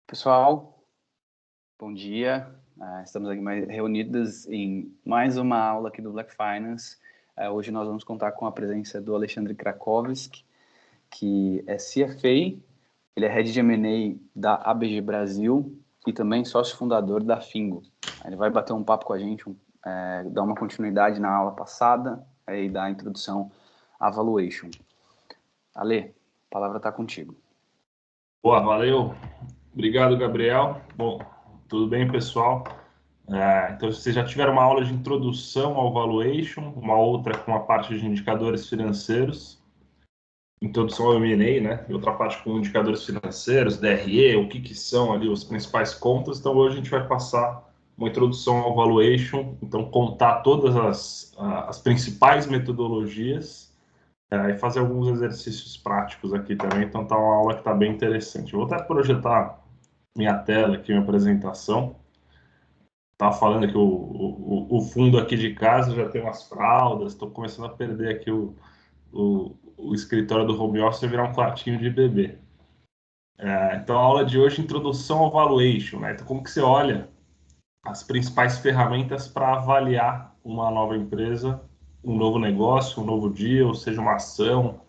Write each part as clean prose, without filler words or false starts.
Pessoal, bom dia. Estamos aqui reunidos em mais uma aula aqui do Black Finance. Hoje nós vamos contar com a presença do Alexandre Krakowski, que é CFA, ele é Head de M&A da ABG Brasil e também sócio fundador da Fingo. Ele vai bater um papo com a gente, dar uma continuidade na aula passada e dar a introdução à valuation. Ale, a palavra está contigo. Boa, valeu. Obrigado, Gabriel. Bom, tudo bem, pessoal? Então, vocês já tiveram uma aula de introdução ao valuation, uma outra com a parte de indicadores financeiros, introdução ao M&A, né? E outra parte com indicadores financeiros, DRE, o que são ali os principais contas. Então, hoje a gente vai passar uma introdução ao valuation, então contar todas as principais metodologias e fazer alguns exercícios práticos aqui também. Então, tá uma aula que está bem interessante. Eu vou até projetar minha tela aqui, minha apresentação. Estava falando que o fundo aqui de casa já tem umas fraldas, estou começando a perder aqui o escritório do home office virar um quartinho de bebê. Então, a aula de hoje, introdução ao valuation, né? Então, como que você olha as principais ferramentas para avaliar uma nova empresa, um novo negócio, um novo dia, ou seja, uma ação.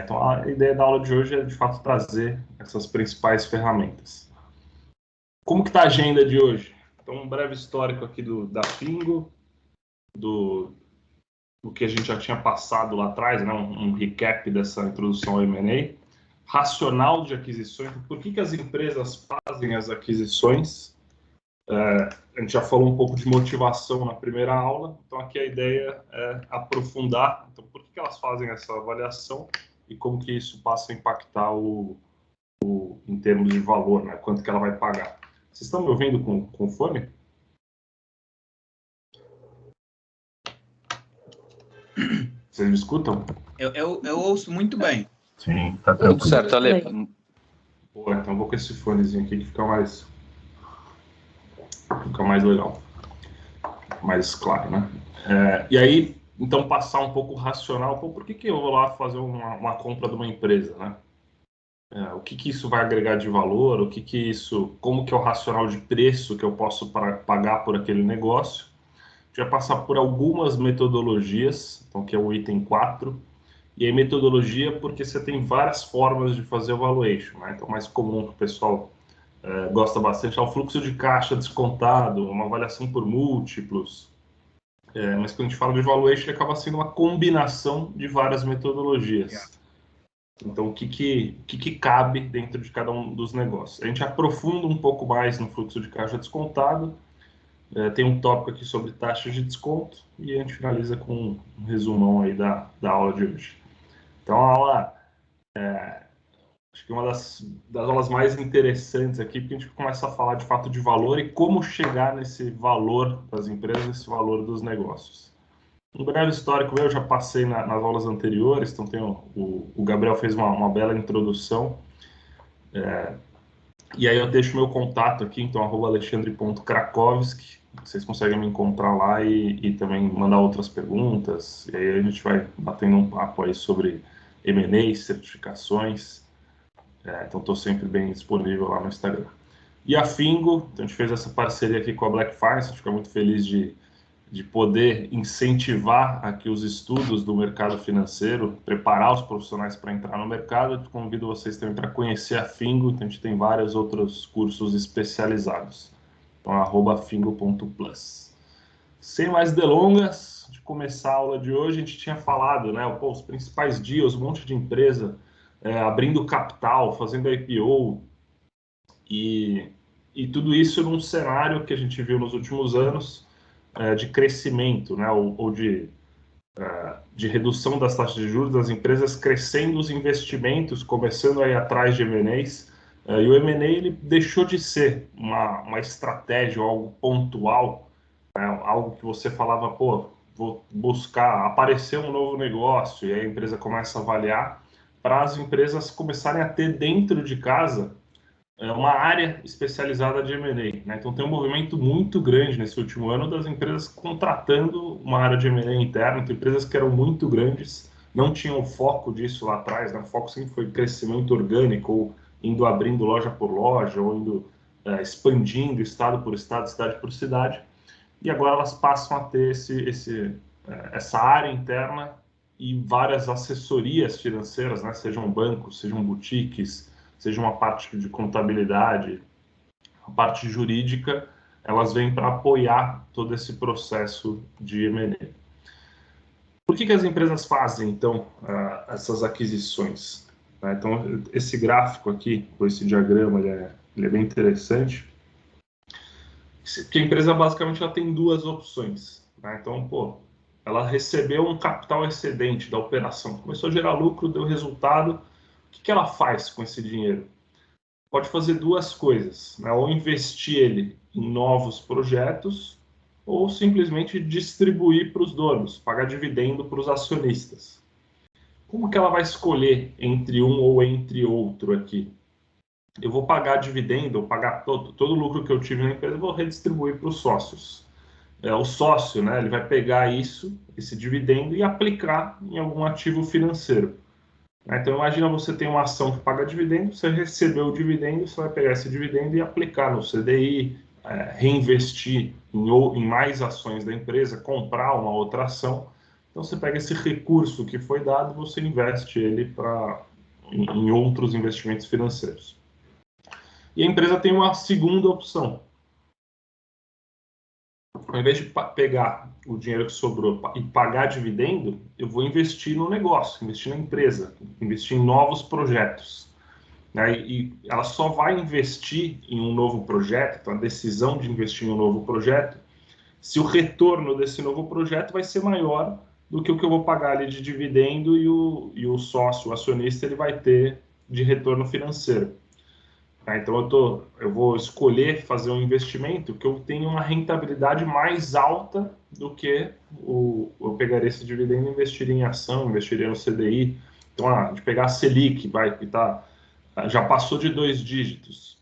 Então, a ideia da aula de hoje é, de fato, trazer essas principais ferramentas. Como que está a agenda de hoje? Então, um breve histórico aqui da Fingo, do que a gente já tinha passado lá atrás, né? Um recap dessa introdução ao M&A. Racional de aquisições, por que as empresas fazem as aquisições? A gente já falou um pouco de motivação na primeira aula, então aqui a ideia é aprofundar. Então, por que elas fazem essa avaliação e como que isso passa a impactar em termos de valor, né? Quanto que ela vai pagar. Vocês estão me ouvindo com fone? Vocês me escutam? Eu ouço muito bem. Sim, tá Tudo certo, Ale. Pô, então eu vou com esse fonezinho aqui que fica mais legal. Mais claro, né? E aí, então, passar um pouco racional. Pô, por que eu vou lá fazer uma compra de uma empresa, né? O que isso vai agregar de valor? Como que é o racional de preço que eu posso pagar por aquele negócio? A gente vai passar por algumas metodologias, então que é o item 4. E aí metodologia porque você tem várias formas de fazer o valuation, né? Então, o mais comum que o pessoal gosta bastante é o fluxo de caixa descontado, uma avaliação por múltiplos. Mas quando a gente fala de valuation, acaba sendo uma combinação de várias metodologias. Então, o que cabe dentro de cada um dos negócios? A gente aprofunda um pouco mais no fluxo de caixa descontado, tem um tópico aqui sobre taxas de desconto e a gente finaliza com um resumão aí da aula de hoje. Então, a aula, acho que é uma das aulas mais interessantes aqui, porque a gente começa a falar de fato de valor e como chegar nesse valor das empresas, nesse valor dos negócios. Um breve histórico, eu já passei nas aulas anteriores, então o Gabriel fez uma bela introdução. E aí eu deixo meu contato aqui, então @alexandre.krakowski, vocês conseguem me encontrar lá e também mandar outras perguntas. E aí a gente vai batendo um papo aí sobre M&A, certificações. Então estou sempre bem disponível lá no Instagram. E a Fingo, então a gente fez essa parceria aqui com a Black Finance, a gente fica muito feliz de poder incentivar aqui os estudos do mercado financeiro, preparar os profissionais para entrar no mercado. Eu convido vocês também para conhecer a Fingo, então a gente tem vários outros cursos especializados. Então, @fingo.plus. Sem mais delongas, de começar a aula de hoje, a gente tinha falado, né, os principais deals, um monte de empresa abrindo capital, fazendo IPO, e tudo isso num cenário que a gente viu nos últimos anos, de crescimento, né, ou de redução das taxas de juros, das empresas crescendo os investimentos, começando a ir atrás de M&As, e o M&A ele deixou de ser uma estratégia, algo pontual, algo que você falava, pô, vou buscar, aparecer um novo negócio, e aí a empresa começa a avaliar, para as empresas começarem a ter dentro de casa uma área especializada de M&A, né? Então tem um movimento muito grande nesse último ano das empresas contratando uma área de M&A interna. Tem empresas que eram muito grandes, não tinham foco disso lá atrás, né? O foco sempre foi crescimento orgânico ou indo abrindo loja por loja, ou indo expandindo estado por estado, cidade por cidade, e agora elas passam a ter essa área interna e várias assessorias financeiras, né? Sejam bancos, sejam boutiques, seja uma parte de contabilidade, a parte jurídica, elas vêm para apoiar todo esse processo de M&A. Por que as empresas fazem, então, essas aquisições? Então, esse gráfico aqui, ou esse diagrama, ele é bem interessante, porque a empresa, basicamente, ela tem duas opções. Então, ela recebeu um capital excedente da operação, começou a gerar lucro, deu resultado, o que ela faz com esse dinheiro? Pode fazer duas coisas, né? Ou investir ele em novos projetos, ou simplesmente distribuir para os donos, pagar dividendo para os acionistas. Como que ela vai escolher entre um ou entre outro aqui? Eu vou pagar dividendo, ou pagar todo o lucro que eu tive na empresa, eu vou redistribuir para os sócios. O sócio, né, ele vai pegar esse dividendo, e aplicar em algum ativo financeiro. Então, imagina, você tem uma ação que paga dividendo, você recebeu o dividendo, você vai pegar esse dividendo e aplicar no CDI, reinvestir em mais ações da empresa, comprar uma outra ação. Então, você pega esse recurso que foi dado e você investe ele em outros investimentos financeiros. E a empresa tem uma segunda opção. Ao invés de pegar o dinheiro que sobrou e pagar dividendo, eu vou investir no negócio, investir na empresa, investir em novos projetos. E ela só vai investir em um novo projeto, então a decisão de investir em um novo projeto, se o retorno desse novo projeto vai ser maior do que o que eu vou pagar ali de dividendo e o sócio, o acionista, ele vai ter de retorno financeiro. Então, eu vou escolher fazer um investimento que eu tenha uma rentabilidade mais alta do que eu pegaria esse dividendo e investiria em ação, investiria no CDI. Então, de pegar a Selic, já passou de 2 dígitos.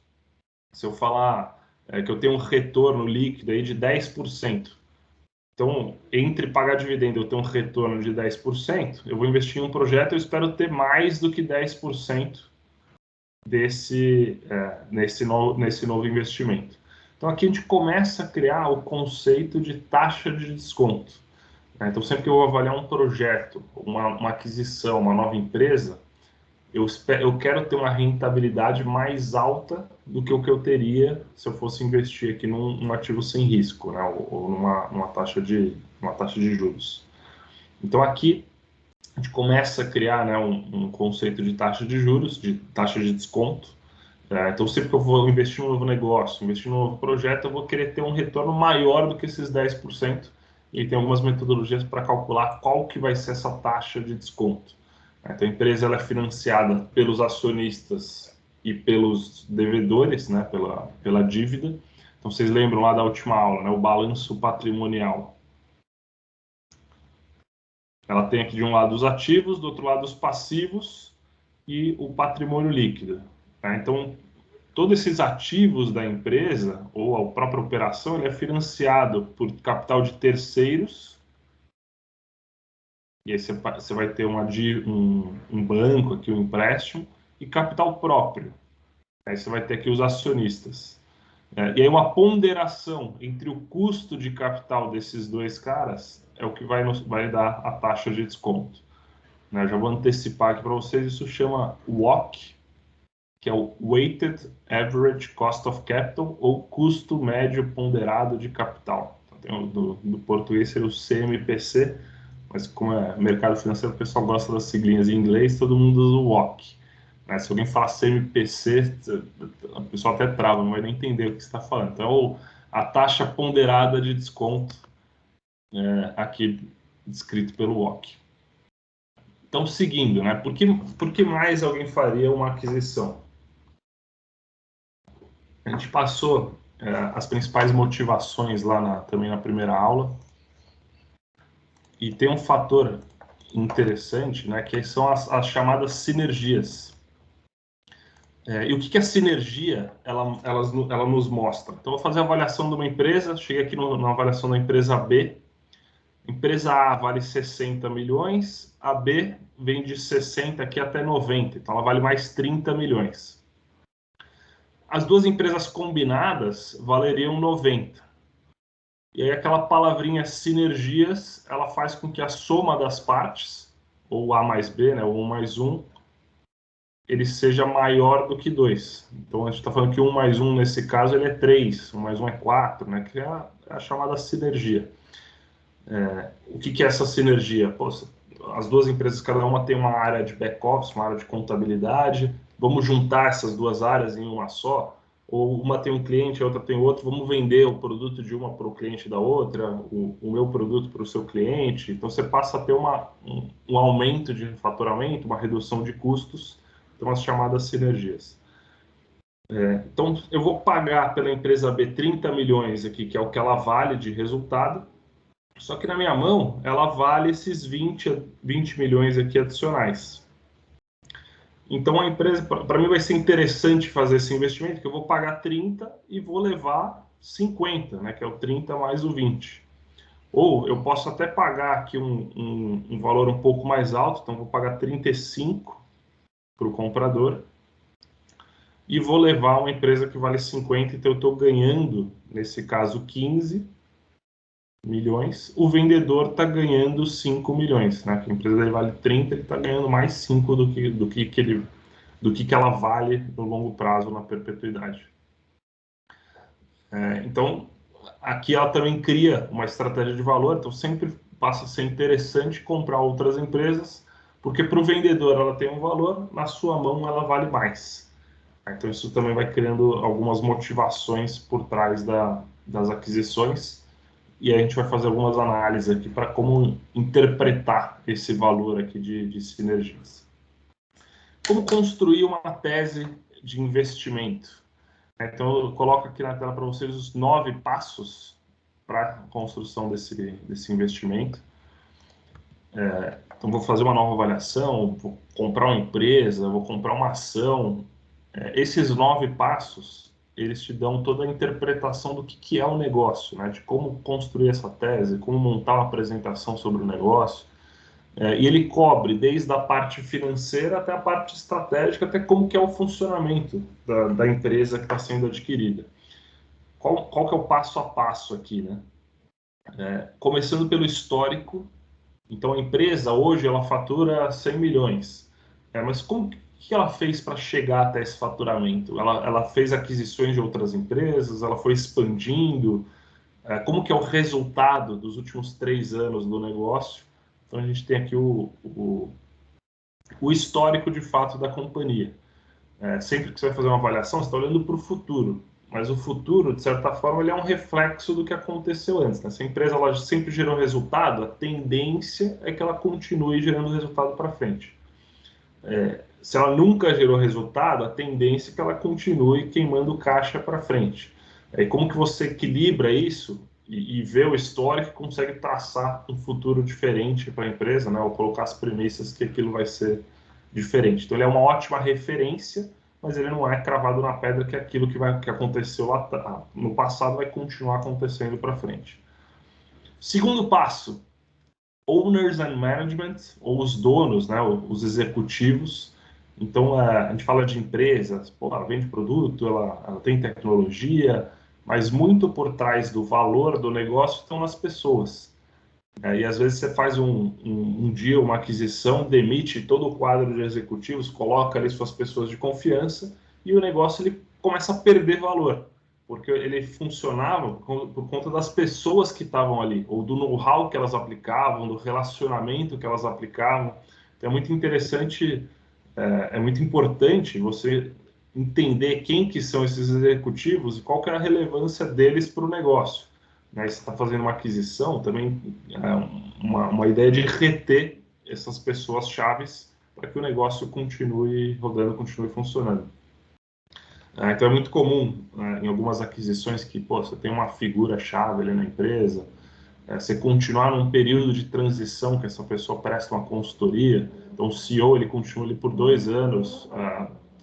Se eu falar que eu tenho um retorno líquido aí de 10%, então, entre pagar dividendo e eu ter um retorno de 10%, eu vou investir em um projeto e eu espero ter mais do que 10% nesse novo investimento. Então, aqui a gente começa a criar o conceito de taxa de desconto. Então, sempre que eu vou avaliar um projeto, uma aquisição, uma nova empresa, eu quero ter uma rentabilidade mais alta do que o que eu teria se eu fosse investir aqui num ativo sem risco, né? Ou numa taxa de juros. Então, aqui a gente começa a criar, né, um conceito de taxa de juros, de taxa de desconto. Então, sempre que eu vou investir em um novo negócio, investir em um novo projeto, eu vou querer ter um retorno maior do que esses 10%. E tem algumas metodologias para calcular qual que vai ser essa taxa de desconto. Então, a empresa ela é financiada pelos acionistas e pelos devedores, né, pela dívida. Então, vocês lembram lá da última aula, né, o balanço patrimonial. Ela tem aqui de um lado os ativos, do outro lado os passivos e o patrimônio líquido. Então, todos esses ativos da empresa, ou a própria operação, ele é financiado por capital de terceiros. E aí você vai ter um banco aqui, um empréstimo, e capital próprio. Aí você vai ter aqui os acionistas. E aí uma ponderação entre o custo de capital desses dois caras é o que vai dar a taxa de desconto. Já vou antecipar aqui para vocês, isso chama WACC, que é o Weighted Average Cost of Capital, ou custo médio ponderado de capital. Então, do português seria o CMPC, mas como é mercado financeiro, o pessoal gosta das siglinhas em inglês, todo mundo usa o WACC. Se alguém falar CMPC, o pessoal até trava, não vai nem entender o que você está falando. Então, a taxa ponderada de desconto, aqui descrito pelo WACC. Então, seguindo, né? Por que mais alguém faria uma aquisição? A gente passou as principais motivações lá também na primeira aula. E tem um fator interessante, né? Que são as chamadas sinergias. E o que a sinergia ela nos mostra? Então, eu vou fazer a avaliação de uma empresa, cheguei aqui na avaliação da empresa B. Empresa A vale 60 milhões, a B vem de 60 aqui até 90, então ela vale mais 30 milhões. as duas empresas combinadas valeriam 90. E aí aquela palavrinha sinergias, ela faz com que a soma das partes, ou A mais B, né, ou 1 mais 1, ele seja maior do que 2. Então a gente está falando que 1 mais 1 nesse caso ele é 3, 1 mais 1 é 4, né, que é a chamada sinergia. O que é essa sinergia? Pô, as duas empresas, cada uma tem uma área de back-office, uma área de contabilidade, vamos juntar essas duas áreas em uma só? Ou uma tem um cliente, a outra tem outro, vamos vender o produto de uma para o cliente da outra, o meu produto para o seu cliente. Então você passa a ter um aumento de faturamento, uma redução de custos, então as chamadas sinergias. Então eu vou pagar pela empresa B 30 milhões aqui, que é o que ela vale de resultado, só que na minha mão ela vale esses 20 milhões aqui adicionais. Então, a empresa, para mim, vai ser interessante fazer esse investimento, que eu vou pagar 30 e vou levar 50, né, que é o 30 mais o 20. Ou eu posso até pagar aqui um valor um pouco mais alto, então vou pagar 35 para o comprador e vou levar uma empresa que vale 50, então eu estou ganhando, nesse caso, 15 milhões. O vendedor está ganhando 5 milhões, né? Que a empresa dele vale 30, ele está ganhando mais 5 do que ela vale no longo prazo, na perpetuidade. Então, aqui ela também cria uma estratégia de valor, então sempre passa a ser interessante comprar outras empresas, porque para o vendedor ela tem um valor, na sua mão ela vale mais. Então isso também vai criando algumas motivações por trás das aquisições, e aí a gente vai fazer algumas análises aqui para como interpretar esse valor aqui de sinergias. Como construir uma tese de investimento? Então, eu coloco aqui na tela para vocês os 9 passos para a construção desse investimento. Então, vou fazer uma nova avaliação, vou comprar uma empresa, vou comprar uma ação. Esses 9 passos, eles te dão toda a interpretação do que é o negócio, né? De como construir essa tese, como montar uma apresentação sobre o negócio. E ele cobre desde a parte financeira até a parte estratégica, até como que é o funcionamento da empresa que está sendo adquirida. Qual que é o passo a passo aqui, né? Começando pelo histórico. Então, a empresa hoje ela fatura 100 milhões. Mas como que ela fez para chegar até esse faturamento? Ela fez aquisições de outras empresas, ela foi expandindo. Como que é o resultado dos últimos 3 anos do negócio? Então, a gente tem aqui o histórico de fato da companhia. Sempre que você vai fazer uma avaliação, você está olhando para o futuro, mas o futuro, de certa forma, ele é um reflexo do que aconteceu antes, né? Se a empresa ela sempre gerou resultado, a tendência é que ela continue gerando resultado para frente. Se ela nunca gerou resultado, a tendência é que ela continue queimando caixa para frente. Como que você equilibra isso e vê o histórico e consegue traçar um futuro diferente para a empresa, né? Ou colocar as premissas que aquilo vai ser diferente. Então ele é uma ótima referência, mas ele não é cravado na pedra que aquilo que aconteceu lá no passado vai continuar acontecendo para frente. Segundo passo, owners and management, ou os donos, né? Os executivos. Então a gente fala de empresas, ela vende produto, ela tem tecnologia, mas muito por trás do valor do negócio estão nas pessoas. E às vezes você faz um dia uma aquisição, demite todo o quadro de executivos, coloca ali suas pessoas de confiança e o negócio ele começa a perder valor, porque ele funcionava por conta das pessoas que estavam ali, ou do know-how que elas aplicavam, do relacionamento que elas aplicavam. Então é muito interessante, é muito importante você entender quem que são esses executivos e qual que é a relevância deles para o negócio. Né? Você está fazendo uma aquisição, também uma ideia de reter essas pessoas chaves para que o negócio continue rodando, continue funcionando. Então é muito comum em algumas aquisições que você tem uma figura chave ali na empresa, você continuar num período de transição que essa pessoa presta uma consultoria, então o CEO ele continua ali por 2 anos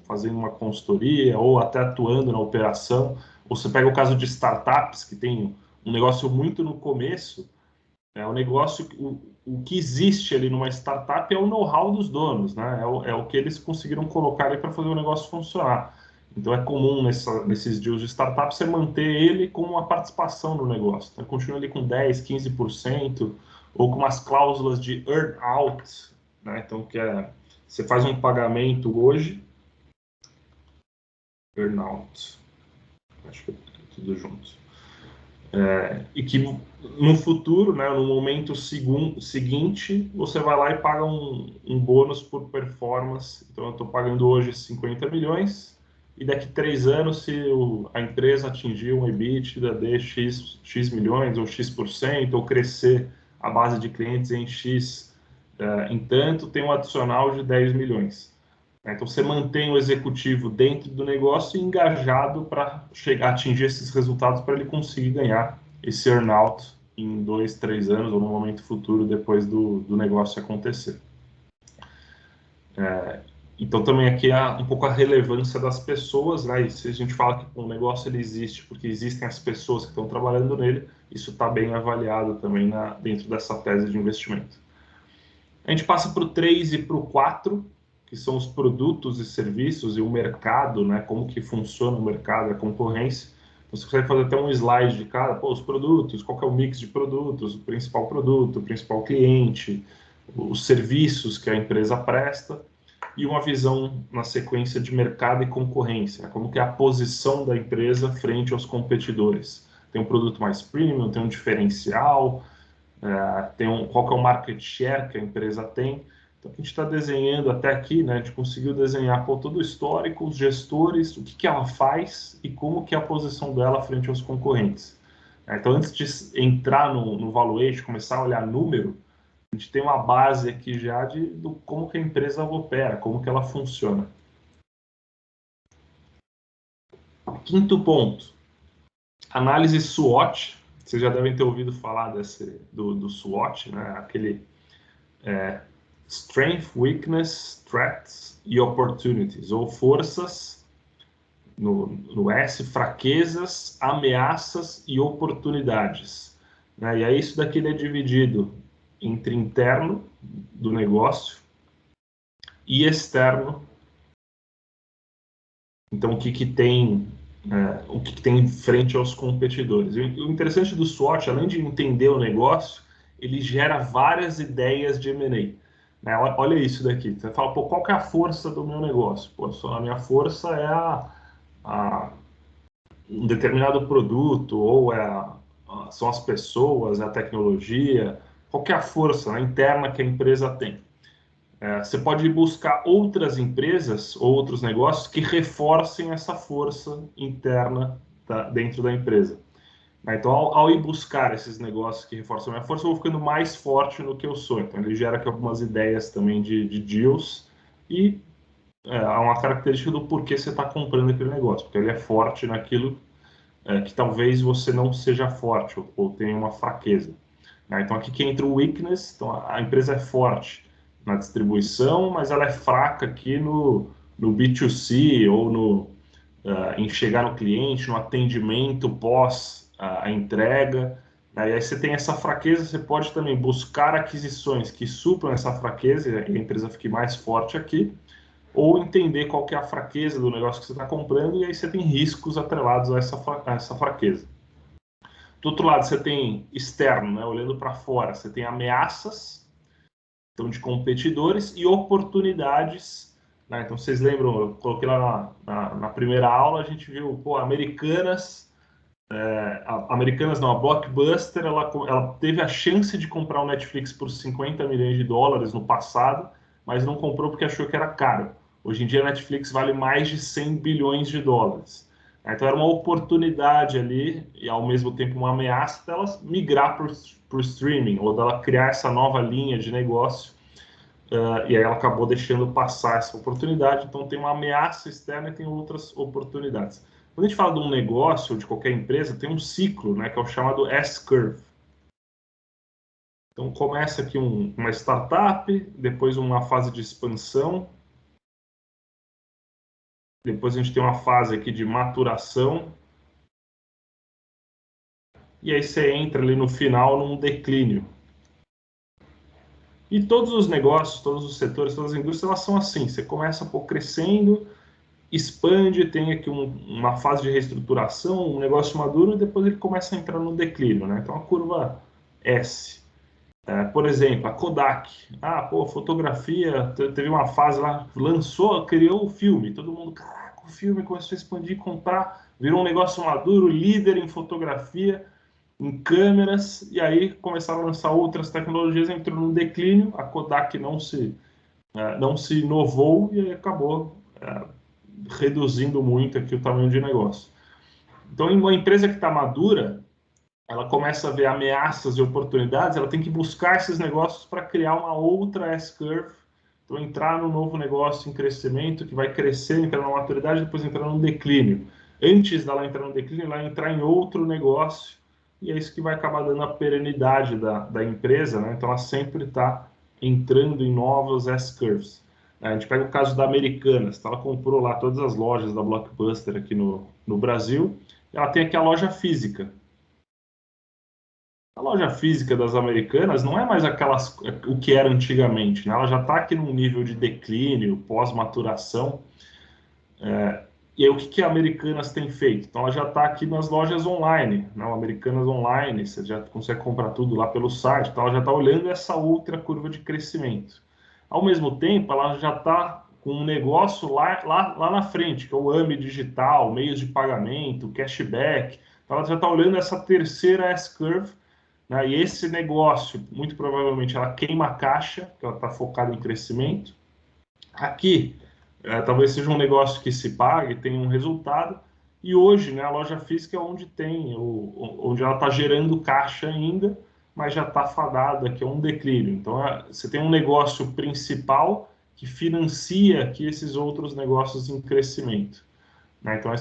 fazendo uma consultoria ou até atuando na operação. Ou você pega o caso de startups que tem um negócio muito no começo, o negócio, o que existe ali numa startup é o know-how dos donos, né? É o que eles conseguiram colocar ali para fazer o negócio funcionar. Então é comum nesses deals de startup você manter ele com uma participação no negócio. Então continua ali com 10%, 15%, ou com umas cláusulas de earn-out, né? Então você faz um pagamento hoje, earn-out, acho que é tudo junto. E que no futuro, né, no momento seguinte, você vai lá e paga um bônus por performance. Então eu estou pagando hoje 50 milhões, e daqui 3 anos, se a empresa atingir um EBITDA de X milhões, ou X%, ou crescer a base de clientes em X, em tanto, tem um adicional de 10 milhões. Então você mantém o executivo dentro do negócio e engajado para atingir esses resultados, para ele conseguir ganhar esse earn-out em 2, 3 anos, ou no momento futuro, depois do negócio acontecer. Então também aqui há um pouco a relevância das pessoas, né? E se a gente fala que o negócio ele existe porque existem as pessoas que estão trabalhando nele, isso está bem avaliado também dentro dessa tese de investimento. A gente passa para o 3 e para o 4, que são os produtos e serviços e o mercado, né? Como que funciona o mercado, a concorrência. Então, você consegue fazer até um slide de cada, os produtos, qual que é o mix de produtos, o principal produto, o principal cliente, os serviços que a empresa presta, e uma visão na sequência de mercado e concorrência, né? Como que é a posição da empresa frente aos competidores. Tem um produto mais premium, tem um diferencial, qual que é o market share que a empresa tem. Então, a gente está desenhando até aqui, né? A gente conseguiu desenhar todo o histórico, os gestores, o que ela faz e como que é a posição dela frente aos concorrentes. Então, antes de entrar no valuation, começar a olhar número, a gente tem uma base aqui já do como que a empresa opera, como que ela funciona. Quinto ponto, análise SWOT. Vocês já devem ter ouvido falar do SWOT, né? Aquele Strength, Weakness, Threats e Opportunities, ou forças, no S, fraquezas, ameaças e oportunidades. Né? E aí isso daqui ele é dividido entre interno do negócio e externo. Então, o que tem em frente aos competidores. O interessante do SWOT, além de entender o negócio, ele gera várias ideias de M&A. Né? Olha isso daqui. Você fala, pô, qual que é a força do meu negócio? Pô, a minha força é um determinado produto, ou são as pessoas, é a tecnologia. Qual que é a força, né, interna que a empresa tem? Você pode buscar outras empresas ou outros negócios que reforcem essa força interna dentro da empresa. Então, ao ir buscar esses negócios que reforçam a minha força, eu vou ficando mais forte no que eu sou. Então, ele gera aqui algumas ideias também de deals e há uma característica do porquê você está comprando aquele negócio, porque ele é forte naquilo que talvez você não seja forte ou tenha uma fraqueza. Então, aqui que entra o weakness. Então, a empresa é forte na distribuição, mas ela é fraca aqui no B2C, ou em chegar no cliente, no atendimento pós a entrega. E aí você tem essa fraqueza, você pode também buscar aquisições que supram essa fraqueza e a empresa fique mais forte aqui, ou entender qual que é a fraqueza do negócio que você está comprando, e aí você tem riscos atrelados a essa fraqueza. Do outro lado, você tem externo, né? Olhando para fora, você tem ameaças, então, de competidores, e oportunidades. Né? Então, vocês lembram, eu coloquei lá na primeira aula, a gente viu, pô, Americanas não, a Blockbuster, ela teve a chance de comprar o Netflix por 50 milhões de dólares no passado, mas não comprou porque achou que era caro. Hoje em dia a Netflix vale mais de 100 bilhões de dólares. Então era uma oportunidade ali e ao mesmo tempo uma ameaça dela migrar para o streaming, ou dela criar essa nova linha de negócio, e aí ela acabou deixando passar essa oportunidade. Então tem uma ameaça externa e tem outras oportunidades. Quando a gente fala de um negócio ou de qualquer empresa, tem um ciclo, né, que é o chamado S-curve. Então começa aqui uma startup, depois uma fase de expansão, depois a gente tem uma fase aqui de maturação, e aí você entra ali no final num declínio. E todos os negócios, todos os setores, todas as indústrias, elas são assim. Você começa crescendo, expande, tem aqui uma fase de reestruturação, um negócio maduro, e depois ele começa a entrar no declínio, né? Então, a curva S. Por exemplo, a Kodak. Fotografia, teve uma fase lá, criou o filme, todo mundo, caraca, o filme começou a expandir, comprar, virou um negócio maduro, líder em fotografia, em câmeras, e aí começaram a lançar outras tecnologias, entrou no declínio, a Kodak não se inovou e aí acabou reduzindo muito aqui o tamanho de negócio. Então, em uma empresa que está madura, ela começa a ver ameaças e oportunidades, ela tem que buscar esses negócios para criar uma outra S-curve, então entrar no novo negócio em crescimento, que vai crescer, entrar na maturidade, depois entrar no declínio. Antes dela entrar no declínio, ela entrar em outro negócio, e é isso que vai acabar dando a perenidade da empresa, né? Então ela sempre está entrando em novas S-curves. A gente pega o caso da Americanas, ela comprou lá todas as lojas da Blockbuster aqui no Brasil, ela tem aqui a loja física. A loja física das Americanas não é mais o que era antigamente, né? Ela já está aqui num nível de declínio, pós-maturação. E aí, o que a Americanas tem feito? Então, ela já está aqui nas lojas online, né? Americanas Online, você já consegue comprar tudo lá pelo site, então ela já está olhando essa outra curva de crescimento. Ao mesmo tempo, ela já está com um negócio lá na frente, que é o AME digital, meios de pagamento, cashback. Então, ela já está olhando essa terceira S-curve, né? E esse negócio, muito provavelmente, ela queima a caixa, que ela está focada em crescimento. Aqui, talvez seja um negócio que se pague, tenha um resultado, e hoje, né, a loja física é onde onde ela está gerando caixa ainda, mas já está fadada, que é um declínio. Então, você tem um negócio principal que financia aqui esses outros negócios em crescimento. Então,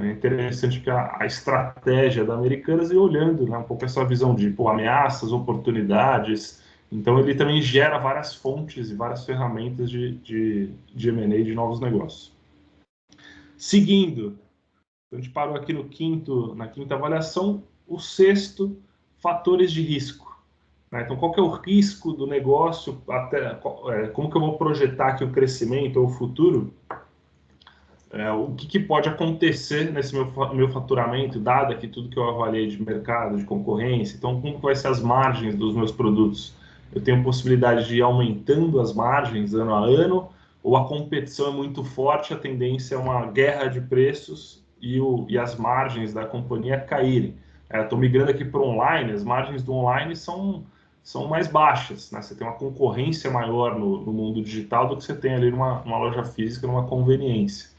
é interessante que a estratégia da Americanas é olhando, né, um pouco essa visão de ameaças, oportunidades. Então, ele também gera várias fontes e várias ferramentas de M&A, de novos negócios. Seguindo, a gente parou aqui na quinta avaliação, o sexto, fatores de risco. Então, qual que é o risco do negócio? Como que eu vou projetar aqui o crescimento ou o futuro? O que pode acontecer nesse meu faturamento, dado aqui tudo que eu avaliei de mercado, de concorrência. Então, como vai ser as margens dos meus produtos? Eu tenho possibilidade de ir aumentando as margens ano a ano, ou a competição é muito forte, a tendência é uma guerra de preços e as margens da companhia caírem. Estou migrando aqui para o online, as margens do online são mais baixas, né? Você tem uma concorrência maior no mundo digital do que você tem ali numa loja física, numa conveniência.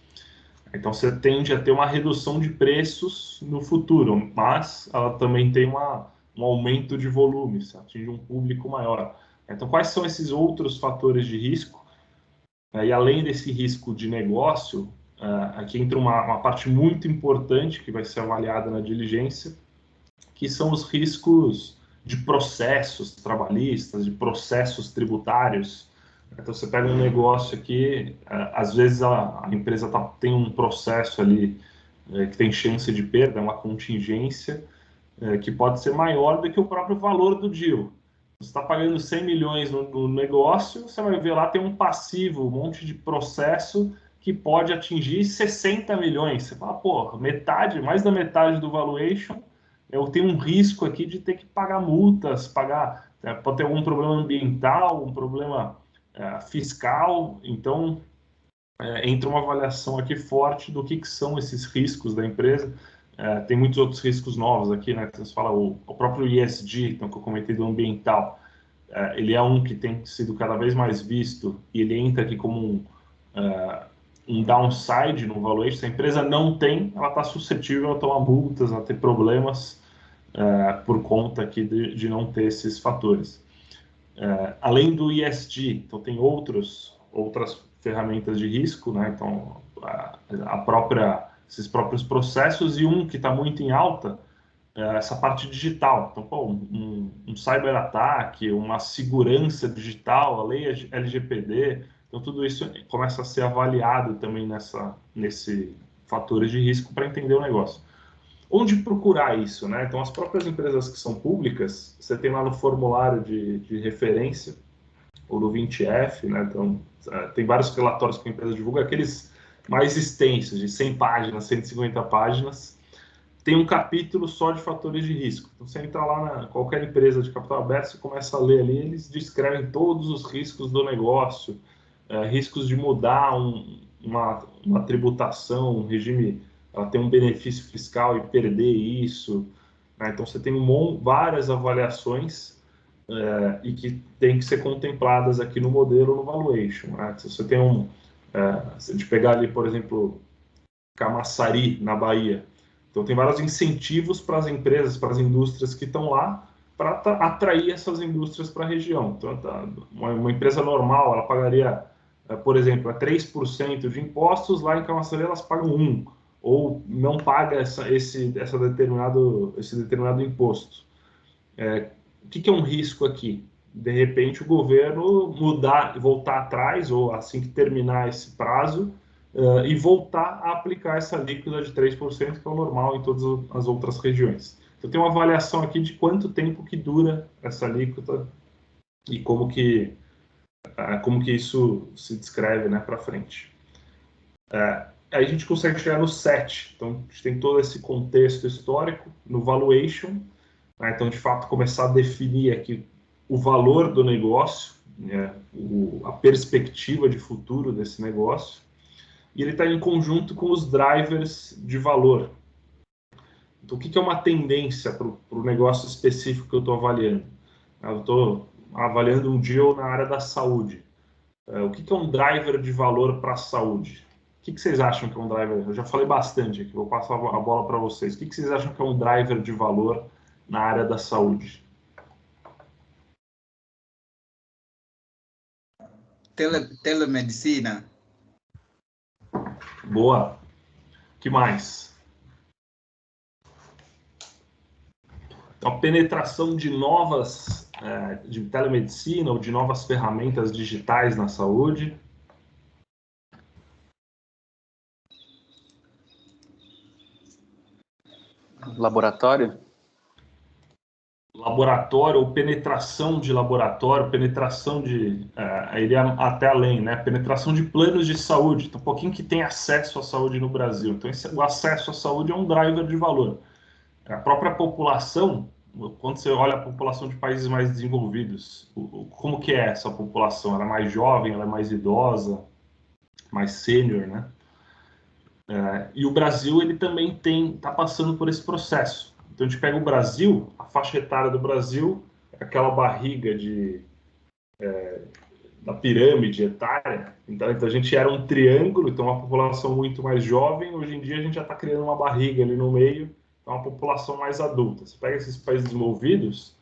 Então, você tende a ter uma redução de preços no futuro, mas ela também tem um aumento de volume, você atinge um público maior. Então, quais são esses outros fatores de risco? E além desse risco de negócio, aqui entra uma parte muito importante que vai ser avaliada na diligência, que são os riscos de processos trabalhistas, de processos tributários. Então, você pega um negócio aqui, às vezes a empresa tem um processo ali que tem chance de perda, uma contingência que pode ser maior do que o próprio valor do deal. Você está pagando 100 milhões no negócio, você vai ver lá tem um passivo, um monte de processo que pode atingir 60 milhões. Você fala, mais da metade do valuation, eu tenho um risco aqui de ter que pagar multas, pode ter algum problema ambiental, um problema fiscal. Então, entra uma avaliação aqui forte do que são esses riscos da empresa. Tem muitos outros riscos novos aqui, né? Você fala o próprio ESG, então, que eu comentei do ambiental. Ele é um que tem sido cada vez mais visto e ele entra aqui como um downside no valuation. Se a empresa não tem, ela está suscetível a tomar multas, a ter problemas por conta aqui de não ter esses fatores. Além do ESG, então tem outras ferramentas de risco, né? Então esses próprios processos, e um que está muito em alta essa parte digital. Então, um cyberataque, uma segurança digital, a lei LGPD, então tudo isso começa a ser avaliado também nesse fatores de risco para entender o negócio. Onde procurar isso, né? Então, as próprias empresas que são públicas, você tem lá no formulário de referência, ou no 20F, né? Então, tem vários relatórios que a empresa divulga, aqueles mais extenso, de 100 páginas, 150 páginas, tem um capítulo só de fatores de risco. Então, você entra lá na qualquer empresa de capital aberto, você começa a ler ali, eles descrevem todos os riscos do negócio, riscos de mudar uma tributação, um regime, ela tem um benefício fiscal e perder isso. Né? Então, você tem várias avaliações e que tem que ser contempladas aqui no modelo, no valuation. Né? Se você tem se a gente pegar ali, por exemplo, Camaçari, na Bahia, então tem vários incentivos para as empresas, para as indústrias que estão lá, para atrair essas indústrias para a região. Então, uma empresa normal, ela pagaria, por exemplo, 3% de impostos, lá em Camaçari elas pagam 1%, ou não paga esse determinado imposto. O que é um risco aqui? De repente o governo voltar atrás, ou assim que terminar esse prazo, e voltar a aplicar essa alíquota de 3%, que é o normal em todas as outras regiões. Então tem uma avaliação aqui de quanto tempo que dura essa alíquota e como que isso se descreve, né, para frente. Aí a gente consegue chegar no SET. Então a gente tem todo esse contexto histórico no valuation. Então, de fato, começar a definir aqui o valor do negócio, né, a perspectiva de futuro desse negócio, e ele está em conjunto com os drivers de valor. Então, o que é uma tendência para o negócio específico que eu estou avaliando? Eu estou avaliando um deal na área da saúde. O que é um driver de valor para a saúde? O que vocês acham que é um driver? Eu já falei bastante aqui, vou passar a bola para vocês. O que vocês acham que é um driver de valor na área da saúde? Telemedicina. Boa. O que mais? A penetração de de telemedicina ou de novas ferramentas digitais na saúde. Laboratório? Laboratório ou penetração de laboratório, penetração de... iria até além, né? Penetração de planos de saúde. Então, um pouquinho que tem acesso à saúde no Brasil. Então, o acesso à saúde é um driver de valor. A própria população, quando você olha a população de países mais desenvolvidos, como que é essa população? Ela é mais jovem, ela é mais idosa, mais sênior, né? E o Brasil, ele também está passando por esse processo. Então, a gente pega o Brasil, a faixa etária do Brasil, aquela barriga da pirâmide etária. Então, a gente era um triângulo, então uma população muito mais jovem. Hoje em dia, a gente já está criando uma barriga ali no meio, então uma população mais adulta. Você pega esses países desenvolvidos,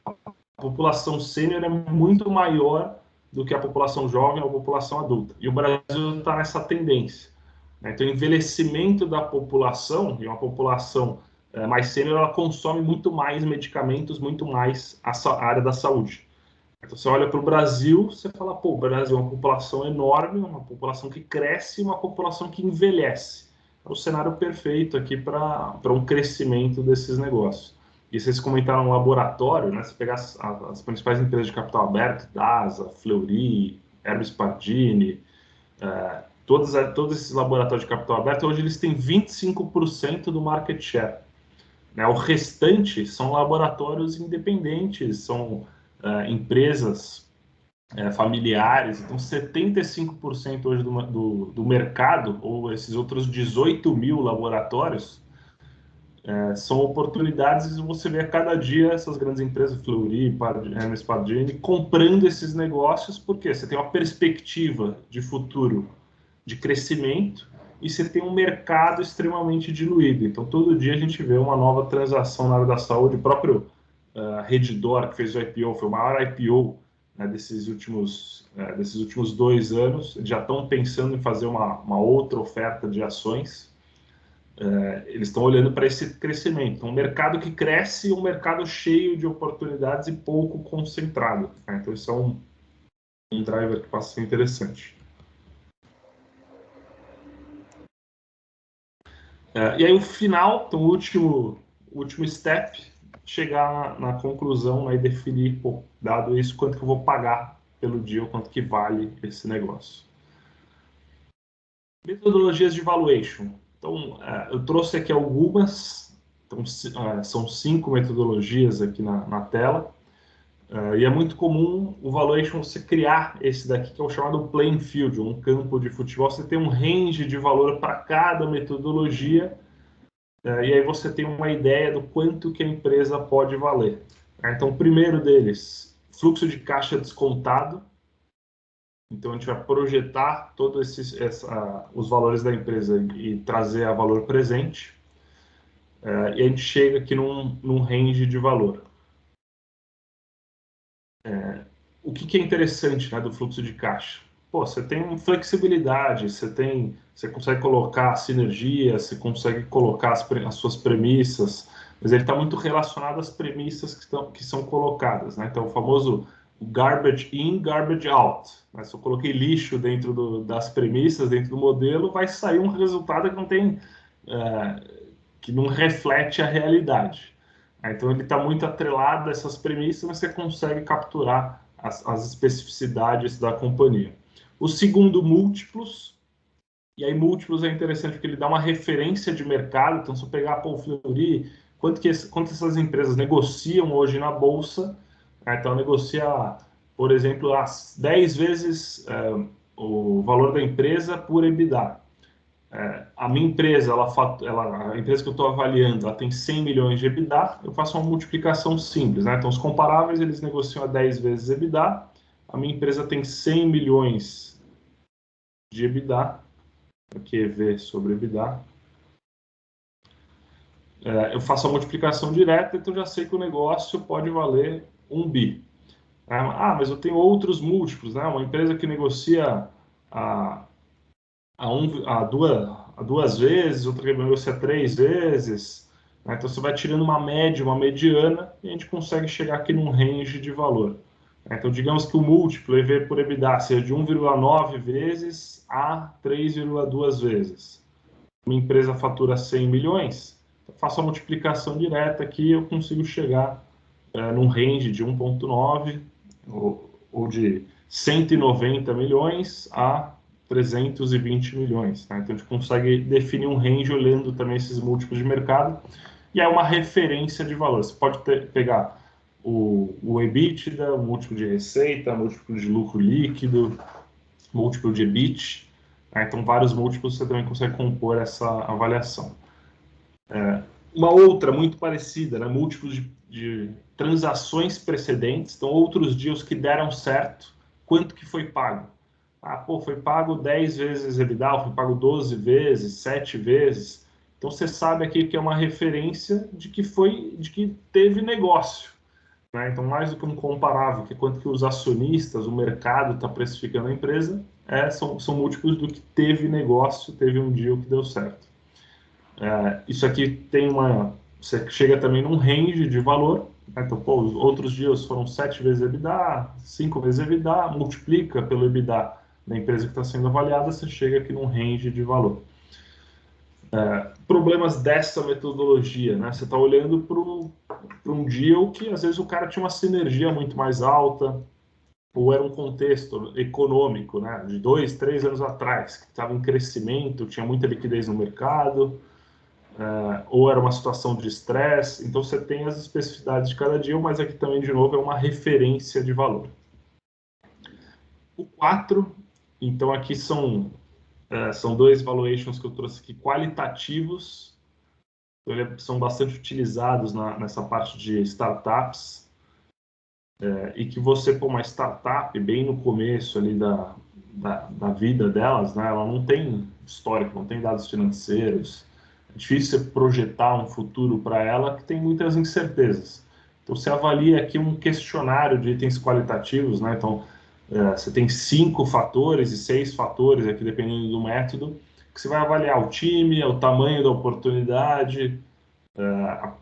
a população sênior é muito maior do que a população jovem ou a população adulta. E o Brasil está nessa tendência. Então, o envelhecimento da população, e uma população mais sênior, ela consome muito mais medicamentos, muito mais a área da saúde. Então, você olha para o Brasil, você fala, pô, o Brasil é uma população enorme, uma população que cresce e uma população que envelhece. É o cenário perfeito aqui para um crescimento desses negócios. E vocês comentaram um laboratório, né? Você pegar as principais empresas de capital aberto, DASA, Fleury, Hermes Pardini, todos esses laboratórios de capital aberto, hoje eles têm 25% do market share. Né? O restante são laboratórios independentes, são empresas familiares. Então, 75% hoje do mercado, ou esses outros 18 mil laboratórios, são oportunidades, e você vê a cada dia essas grandes empresas, Fleury, Hermes Pardini, comprando esses negócios, porque você tem uma perspectiva de futuro de crescimento e você tem um mercado extremamente diluído. Então, todo dia a gente vê uma nova transação na área da saúde. O próprio Redditor, que fez o IPO, foi o maior IPO, né, desses últimos 2 anos. Já estão pensando em fazer uma outra oferta de ações. Eles estão olhando para esse crescimento. Então, um mercado que cresce e um mercado cheio de oportunidades e pouco concentrado. Né? Então, isso é um driver que passa a ser interessante. E aí o final, então o último step, chegar na conclusão, né, e definir, pô, dado isso, quanto que eu vou pagar pelo deal, quanto que vale esse negócio. Metodologias de valuation. Então, eu trouxe aqui algumas, então, são 5 metodologias aqui na tela, e é muito comum o valuation você criar esse daqui, que é o chamado playing field, um campo de futebol. Você tem um range de valor para cada metodologia, e aí você tem uma ideia do quanto que a empresa pode valer. Então, o primeiro deles, fluxo de caixa descontado. Então, a gente vai projetar todos os valores da empresa e trazer a valor presente. E a gente chega aqui num range de valor. O que é interessante, né, do fluxo de caixa? Pô, você tem flexibilidade, você consegue colocar sinergia, você consegue colocar as suas premissas, mas ele está muito relacionado às premissas que são colocadas, né? Então, o famoso garbage in, garbage out, né? Se eu coloquei lixo dentro das premissas, dentro do modelo, vai sair um resultado que não tem, que não reflete a realidade. Então, ele está muito atrelado a essas premissas, mas você consegue capturar as especificidades da companhia. O segundo, múltiplos. E aí, múltiplos é interessante porque ele dá uma referência de mercado. Então, se eu pegar a Fleury, quanto essas empresas negociam hoje na Bolsa, então negocia, por exemplo, as 10 vezes o valor da empresa por EBITDA. A minha empresa, a empresa que eu estou avaliando, ela tem 100 milhões de EBITDA, eu faço uma multiplicação simples, né? Então, os comparáveis, eles negociam a 10 vezes EBITDA, a minha empresa tem 100 milhões de EBITDA, aqui é EV sobre EBITDA, eu faço a multiplicação direta, então já sei que o negócio pode valer 1 bi. Mas eu tenho outros múltiplos, né? Uma empresa que negocia a 2 vezes, outra que negocia 3 vezes. Né? Então, você vai tirando uma média, uma mediana, e a gente consegue chegar aqui num range de valor. Então, digamos que o múltiplo EV por EBITDA seja de 1,9 vezes a 3,2 vezes. Uma empresa fatura 100 milhões, faço a multiplicação direta aqui, eu consigo chegar num range de 1,9 ou de 190 milhões a 320 milhões. Tá? Então, a gente consegue definir um range olhando também esses múltiplos de mercado, e é uma referência de valor. Você pode pegar o EBITDA, o múltiplo de receita, o múltiplo de lucro líquido, múltiplo de EBIT. Tá? Então, vários múltiplos você também consegue compor essa avaliação. Uma outra muito parecida, né? Múltiplos de transações precedentes, então outros deals que deram certo, quanto que foi pago? Foi pago 10 vezes EBITDA, foi pago 12 vezes, 7 vezes. Então você sabe aqui que é uma referência de que teve negócio. Né? Então, mais do que um comparável, que é quanto que os acionistas, o mercado está precificando a empresa, são múltiplos do que teve negócio, teve um deal que deu certo. Isso aqui você chega também num range de valor. Né? Então, os outros dias foram 7 vezes EBITDA, 5 vezes EBITDA, multiplica pelo EBITDA da empresa que está sendo avaliada, você chega aqui num range de valor. Problemas dessa metodologia, né? Você está olhando para um deal que às vezes o cara tinha uma sinergia muito mais alta, ou era um contexto econômico, né? De 2, 3 anos atrás, que estava em crescimento, tinha muita liquidez no mercado, ou era uma situação de estresse. Então, você tem as especificidades de cada deal, mas aqui também, de novo, é uma referência de valor. O 4, então, aqui são 2 valuations que eu trouxe aqui, qualitativos, são bastante utilizados nessa parte de startups, e que você, com uma startup, bem no começo ali da vida delas, né, ela não tem histórico, não tem dados financeiros, é difícil você projetar um futuro para ela que tem muitas incertezas. Então, você avalia aqui um questionário de itens qualitativos, né? Então, você tem 5 fatores e 6 fatores, aqui dependendo do método, que você vai avaliar o time, o tamanho da oportunidade,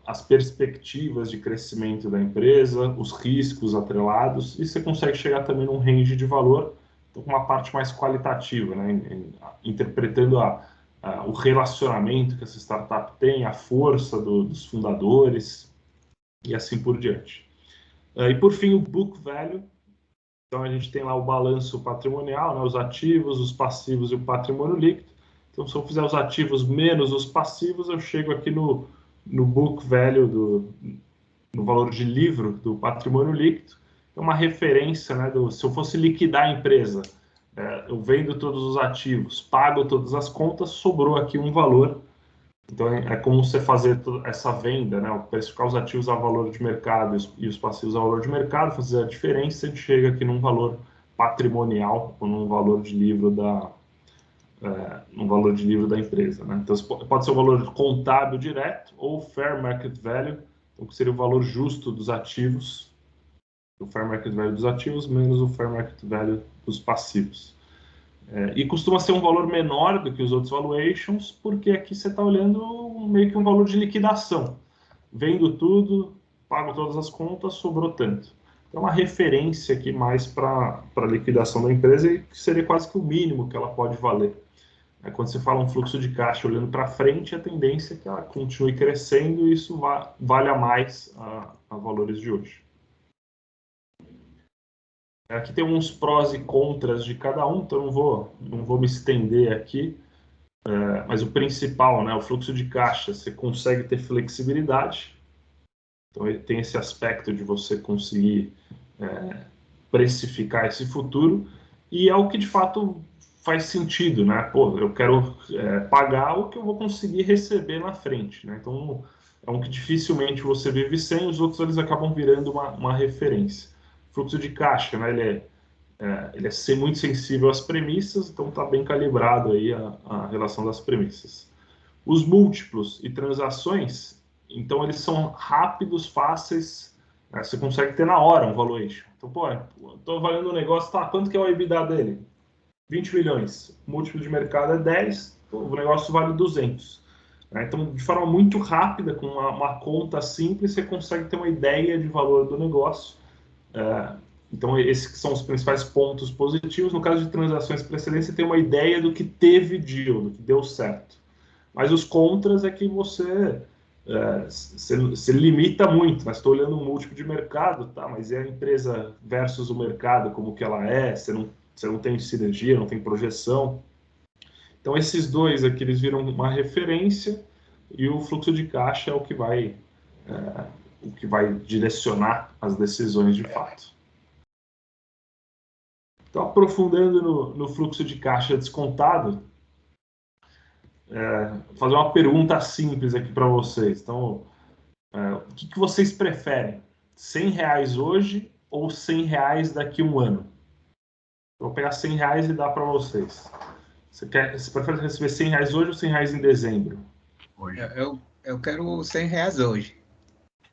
as perspectivas de crescimento da empresa, os riscos atrelados, e você consegue chegar também num range de valor, então, com uma parte mais qualitativa, né? Interpretando o relacionamento que essa startup tem, a força dos fundadores, e assim por diante. E por fim, o book value. Então, a gente tem lá o balanço patrimonial, né, os ativos, os passivos e o patrimônio líquido. Então, se eu fizer os ativos menos os passivos, eu chego aqui no book value, no valor de livro do patrimônio líquido. É uma referência, né, se eu fosse liquidar a empresa, eu vendo todos os ativos, pago todas as contas, sobrou aqui um valor. Então, é como você fazer essa venda, né, precificar os ativos ao valor de mercado e os passivos ao valor de mercado, fazer a diferença, a gente chega aqui num valor patrimonial, ou num valor de livro da empresa, né? Então, pode ser o valor contábil direto ou fair market value, então, que seria o valor justo dos ativos, o fair market value dos ativos menos o fair market value dos passivos. E costuma ser um valor menor do que os outros valuations, porque aqui você está olhando meio que um valor de liquidação. Vendo tudo, pago todas as contas, sobrou tanto. Então, uma referência aqui mais para a liquidação da empresa, e que seria quase que o mínimo que ela pode valer. Quando você fala um fluxo de caixa olhando para frente, a tendência é que ela continue crescendo e isso valha mais a valores de hoje. Aqui tem uns prós e contras de cada um, então não vou me estender aqui, mas o principal, né, o fluxo de caixa, você consegue ter flexibilidade, então ele tem esse aspecto de você conseguir precificar esse futuro, e é o que de fato faz sentido, né? Pô, eu quero pagar o que eu vou conseguir receber na frente, né? Então, é um que dificilmente você vive sem, os outros eles acabam virando uma referência. Fluxo de caixa, né? Ele é ser muito sensível às premissas, então está bem calibrado aí a relação das premissas. Os múltiplos e transações, então eles são rápidos, fáceis, né? Você consegue ter na hora um valuation. Então, pô, estou avaliando um negócio, tá, quanto que é o EBITDA dele? 20 milhões, o múltiplo de mercado é 10, o negócio vale 200. Então, de forma muito rápida, com uma conta simples, você consegue ter uma ideia de valor do negócio. Então, esses são os principais pontos positivos. No caso de transações precedentes, você tem uma ideia do que teve deal, do que deu certo. Mas os contras é que você limita muito. Mas estou olhando um múltiplo de mercado, tá? Mas é a empresa versus o mercado, como que ela é, você não tem sinergia, não tem projeção. Então, esses dois aqui, eles viram uma referência e o fluxo de caixa é o que vai direcionar as decisões de fato. Então, aprofundando no fluxo de caixa descontado, fazer uma pergunta simples aqui para vocês. Então, o que vocês preferem? R$100 hoje ou R$100 daqui a um ano? Eu vou pegar R$100 e dar para vocês. Você prefere receber R$100 hoje ou R$100 em dezembro? Hoje. Eu quero R$100 hoje.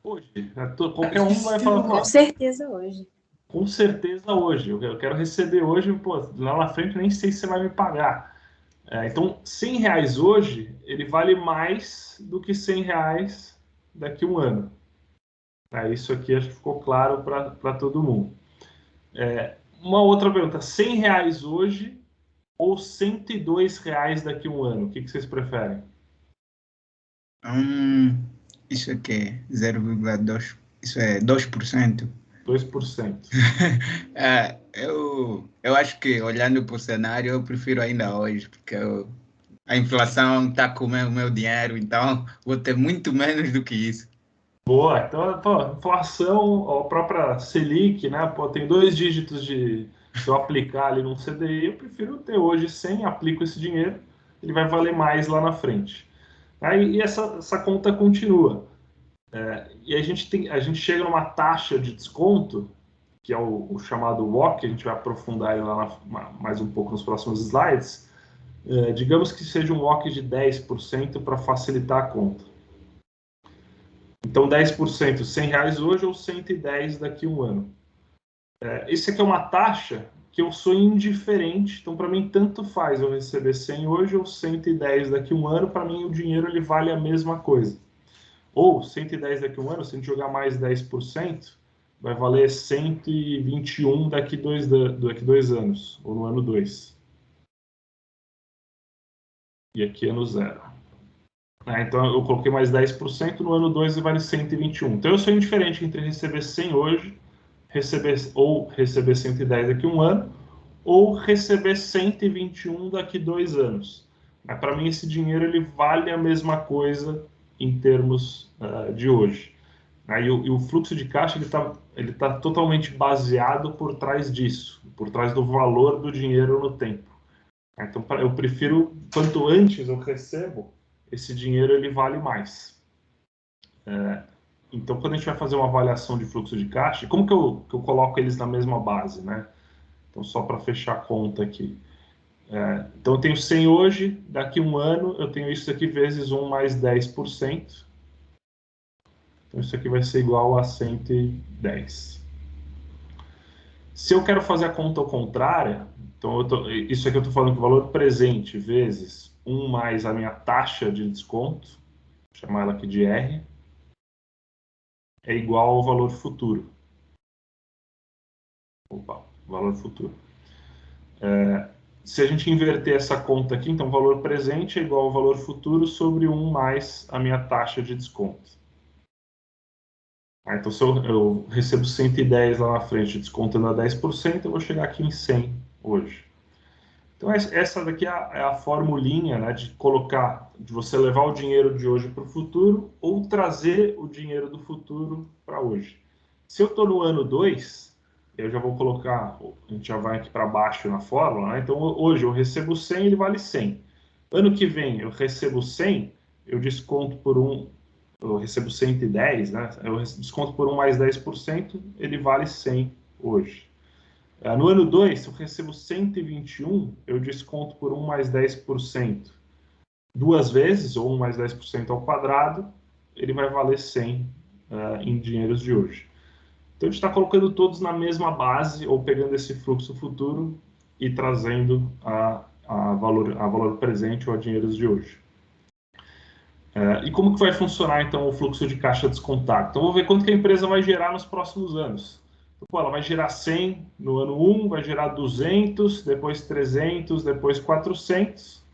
Hoje? Qualquer um vai falar. Com certeza hoje. Com certeza hoje. Eu quero receber hoje, pô, lá na frente nem sei se você vai me pagar. Então, R$100 hoje, ele vale mais do que R$100 daqui a um ano. Isso aqui acho que ficou claro para todo mundo. Uma outra pergunta, R$100 hoje ou R$102 daqui a um ano? O que vocês preferem? Isso aqui é 0,2%. Isso é 2%. 2%. Eu acho que, olhando para o cenário, eu prefiro ainda hoje, porque a inflação está comendo o meu dinheiro, então vou ter muito menos do que isso. Boa, então, pô, inflação, a própria Selic, né? Pô, tem 2 dígitos se eu aplicar ali num CDI, eu prefiro ter hoje 100, aplico esse dinheiro, ele vai valer mais lá na frente. E essa conta continua. E a gente chega numa taxa de desconto, que é o chamado WACC, que a gente vai aprofundar aí lá mais um pouco nos próximos slides. Digamos que seja um WACC de 10% para facilitar a conta. Então, 10%, R$100 hoje ou 110 daqui a um ano. Isso aqui é uma taxa que eu sou indiferente, então para mim tanto faz eu receber 100 hoje ou 110 daqui a um ano, para mim o dinheiro ele vale a mesma coisa. Ou 110 daqui a um ano, se a gente jogar mais 10%, vai valer 121 daqui a 2 anos, ou no ano 2. E aqui ano 0. Então eu coloquei mais 10%, no ano 2 vale 121. Então eu sou indiferente entre receber 100 hoje, receber 110 daqui a um ano, ou receber 121 daqui a 2 anos. Mas para mim esse dinheiro ele vale a mesma coisa em termos de hoje. E o fluxo de caixa ele tá totalmente baseado por trás disso, por trás do valor do dinheiro no tempo. Então eu prefiro, quanto antes eu recebo, esse dinheiro ele vale mais. Então quando a gente vai fazer uma avaliação de fluxo de caixa, como que eu coloco eles na mesma base, né? Então só para fechar a conta aqui. Então eu tenho 100 hoje, daqui um ano eu tenho isso aqui vezes 1 mais 10%. Então isso aqui vai ser igual a 110. Se eu quero fazer a conta ao contrário, então isso aqui eu estou falando que o valor presente vezes 1 mais a minha taxa de desconto, vou chamar ela aqui de R, é igual ao valor futuro. Opa, valor futuro. Se a gente inverter essa conta aqui, então o valor presente é igual ao valor futuro sobre 1 mais a minha taxa de desconto. Então se eu recebo 110 lá na frente, descontando a 10%, eu vou chegar aqui em 100 hoje. Então essa daqui é a formulinha, né, de você levar o dinheiro de hoje para o futuro ou trazer o dinheiro do futuro para hoje. Se eu estou no ano 2, eu já vou colocar, a gente já vai aqui para baixo na fórmula, né? Então hoje eu recebo 100, ele vale 100. Ano que vem eu recebo 100, eu desconto por eu recebo 110, né? Eu desconto por 1 mais 10%, ele vale 100 hoje. No ano 2, se eu recebo 121, eu desconto por 1 mais 10% duas vezes, ou 1 mais 10% ao quadrado, ele vai valer 100 em dinheiros de hoje. Então a gente está colocando todos na mesma base, ou pegando esse fluxo futuro e trazendo a valor presente ou a dinheiros de hoje. E como que vai funcionar então o fluxo de caixa descontado? Então vou ver quanto que a empresa vai gerar nos próximos anos. Então, ela vai gerar 100 no ano 1, vai gerar 200, depois 300, depois 400.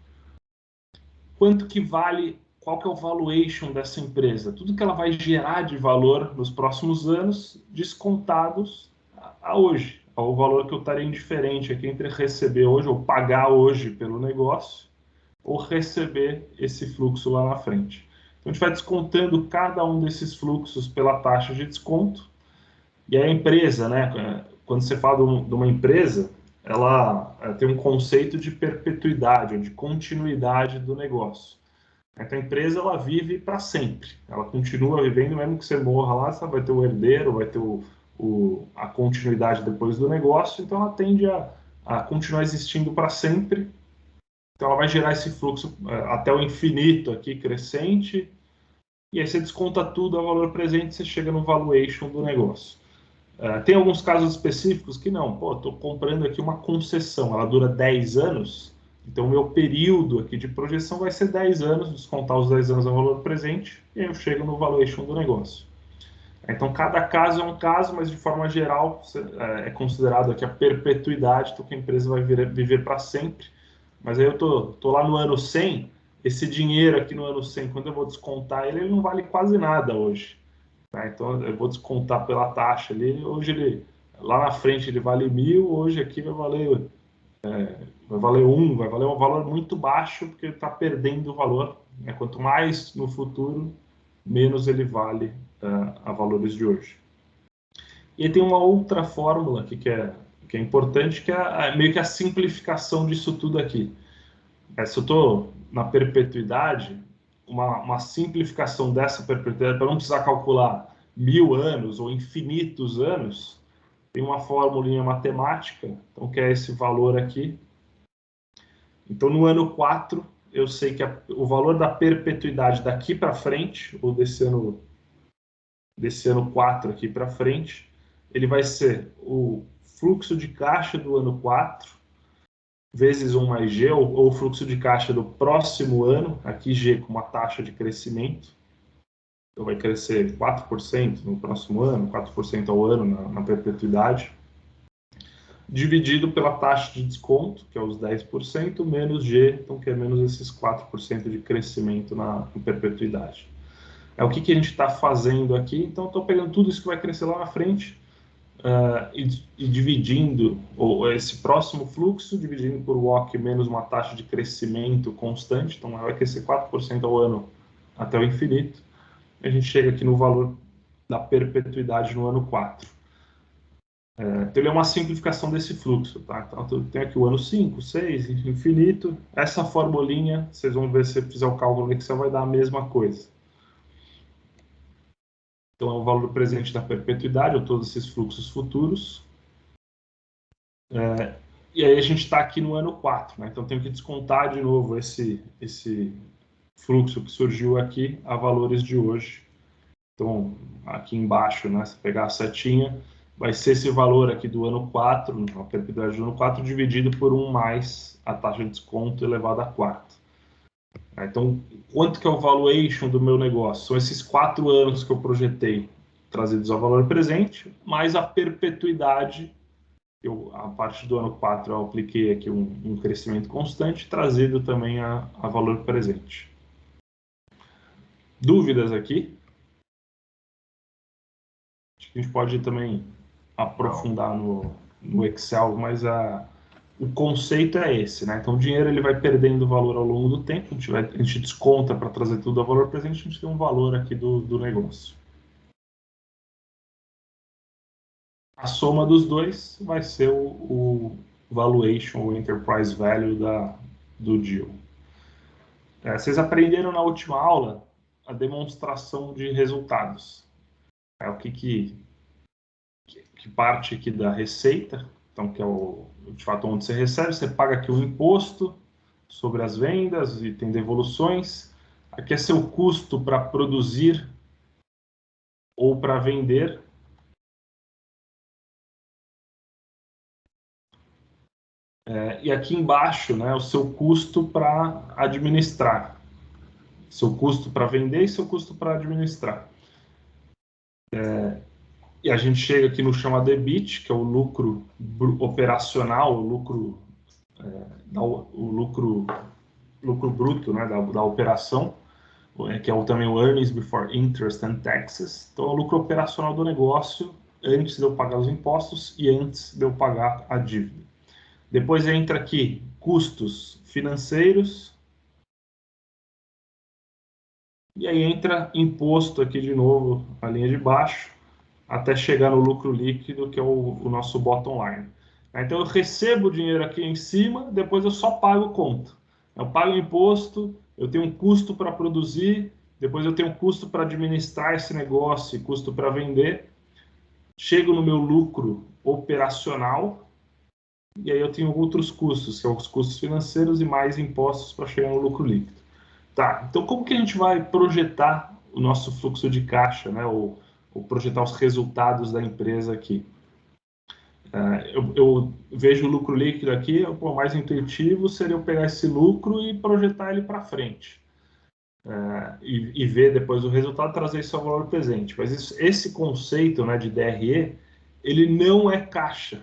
Quanto que vale, qual que é o valuation dessa empresa? Tudo que ela vai gerar de valor nos próximos anos, descontados a hoje, ao valor que eu estaria indiferente aqui entre receber hoje ou pagar hoje pelo negócio ou receber esse fluxo lá na frente. Então a gente vai descontando cada um desses fluxos pela taxa de desconto. E a empresa, né, quando você fala de uma empresa, ela tem um conceito de perpetuidade, ou de continuidade do negócio. Então a empresa ela vive para sempre, ela continua vivendo, mesmo que você morra lá, você vai ter o herdeiro, vai ter a continuidade depois do negócio, então ela tende a continuar existindo para sempre. Então ela vai gerar esse fluxo até o infinito aqui, crescente, e aí você desconta tudo a valor presente, você chega no valuation do negócio. Tem alguns casos específicos que não, estou comprando aqui uma concessão, ela dura 10 anos, então o meu período aqui de projeção vai ser 10 anos, descontar os 10 anos a valor presente, e aí eu chego no valuation do negócio. Então cada caso é um caso, mas de forma geral é considerado aqui a perpetuidade, então que a empresa vai viver para sempre. Mas aí eu tô lá no ano 100, esse dinheiro aqui no ano 100, quando eu vou descontar ele não vale quase nada hoje. Então eu vou descontar pela taxa ali, hoje lá na frente ele vale 1.000, hoje aqui vai valer 1, vai valer um valor muito baixo, porque ele está perdendo o valor. Quanto mais no futuro, menos ele vale a valores de hoje. E tem uma outra fórmula aqui que é importante, que é meio que a simplificação disso tudo aqui. Se eu estou na perpetuidade, uma simplificação dessa perpetuidade, para não precisar calcular 1.000 anos ou infinitos anos, tem uma formulinha matemática, então, que é esse valor aqui. Então, no ano 4, eu sei que o valor da perpetuidade daqui para frente, ou desse ano 4 aqui para frente, ele vai ser o fluxo de caixa do ano 4, vezes 1 mais G, ou o fluxo de caixa do próximo ano, aqui G com uma taxa de crescimento, então vai crescer 4% no próximo ano, 4% ao ano na perpetuidade, dividido pela taxa de desconto, que é os 10%, menos G, então que é menos esses 4% de crescimento na perpetuidade. O que a gente está fazendo aqui, então estou pegando tudo isso que vai crescer lá na frente, e dividindo, ou esse próximo fluxo, dividindo por WOC menos uma taxa de crescimento constante, então vai crescer 4% ao ano até o infinito, a gente chega aqui no valor da perpetuidade no ano 4. Então ele é uma simplificação desse fluxo, tá? Então tem aqui o ano 5, 6, infinito. Essa formulinha, vocês vão ver se você fizer o cálculo no Excel, vai dar a mesma coisa. Então é o valor presente da perpetuidade, ou todos esses fluxos futuros. E aí a gente está aqui no ano 4, né? Então tenho que descontar de novo esse fluxo que surgiu aqui a valores de hoje. Então aqui embaixo, né, se pegar a setinha, vai ser esse valor aqui do ano 4, a perpetuidade do ano 4, dividido por 1 mais a taxa de desconto elevada a 4. Então, quanto que é o valuation do meu negócio? São esses 4 anos que eu projetei, trazidos ao valor presente, mais a perpetuidade. A partir do ano 4 eu apliquei aqui um crescimento constante, trazido também a valor presente. Dúvidas aqui? Acho que a gente pode também aprofundar no Excel, mas o conceito é esse, né? Então o dinheiro ele vai perdendo valor ao longo do tempo, a gente desconta para trazer tudo a valor presente, a gente tem um valor aqui do negócio. A soma dos dois vai ser o valuation, o enterprise value do deal. Vocês aprenderam na última aula a demonstração de resultados. O que parte aqui da receita, então que é de fato onde você recebe, você paga aqui um imposto sobre as vendas e tem devoluções. Aqui é seu custo para produzir ou para vender. E aqui embaixo, né, o seu custo para administrar. Seu custo para vender e seu custo para administrar. E a gente chega aqui no chamado EBIT, que é o lucro operacional, o lucro bruto, né, da operação, que é também o Earnings Before Interest and Taxes. Então, é o lucro operacional do negócio antes de eu pagar os impostos e antes de eu pagar a dívida. Depois entra aqui custos financeiros. E aí entra imposto aqui de novo, na linha de baixo, até chegar no lucro líquido, que é o nosso bottom line. Então eu recebo o dinheiro aqui em cima, depois eu só pago conta. Eu pago imposto, eu tenho um custo para produzir, depois eu tenho um custo para administrar esse negócio e custo para vender. Chego no meu lucro operacional, e aí eu tenho outros custos, que são os custos financeiros e mais impostos para chegar no lucro líquido. Tá, então como que a gente vai projetar o nosso fluxo de caixa, né, ou projetar os resultados da empresa aqui? Eu vejo o lucro líquido aqui, o mais intuitivo seria eu pegar esse lucro e projetar ele para frente. E ver depois o resultado, trazer isso ao valor presente. Mas esse conceito, né, de DRE, ele não é caixa.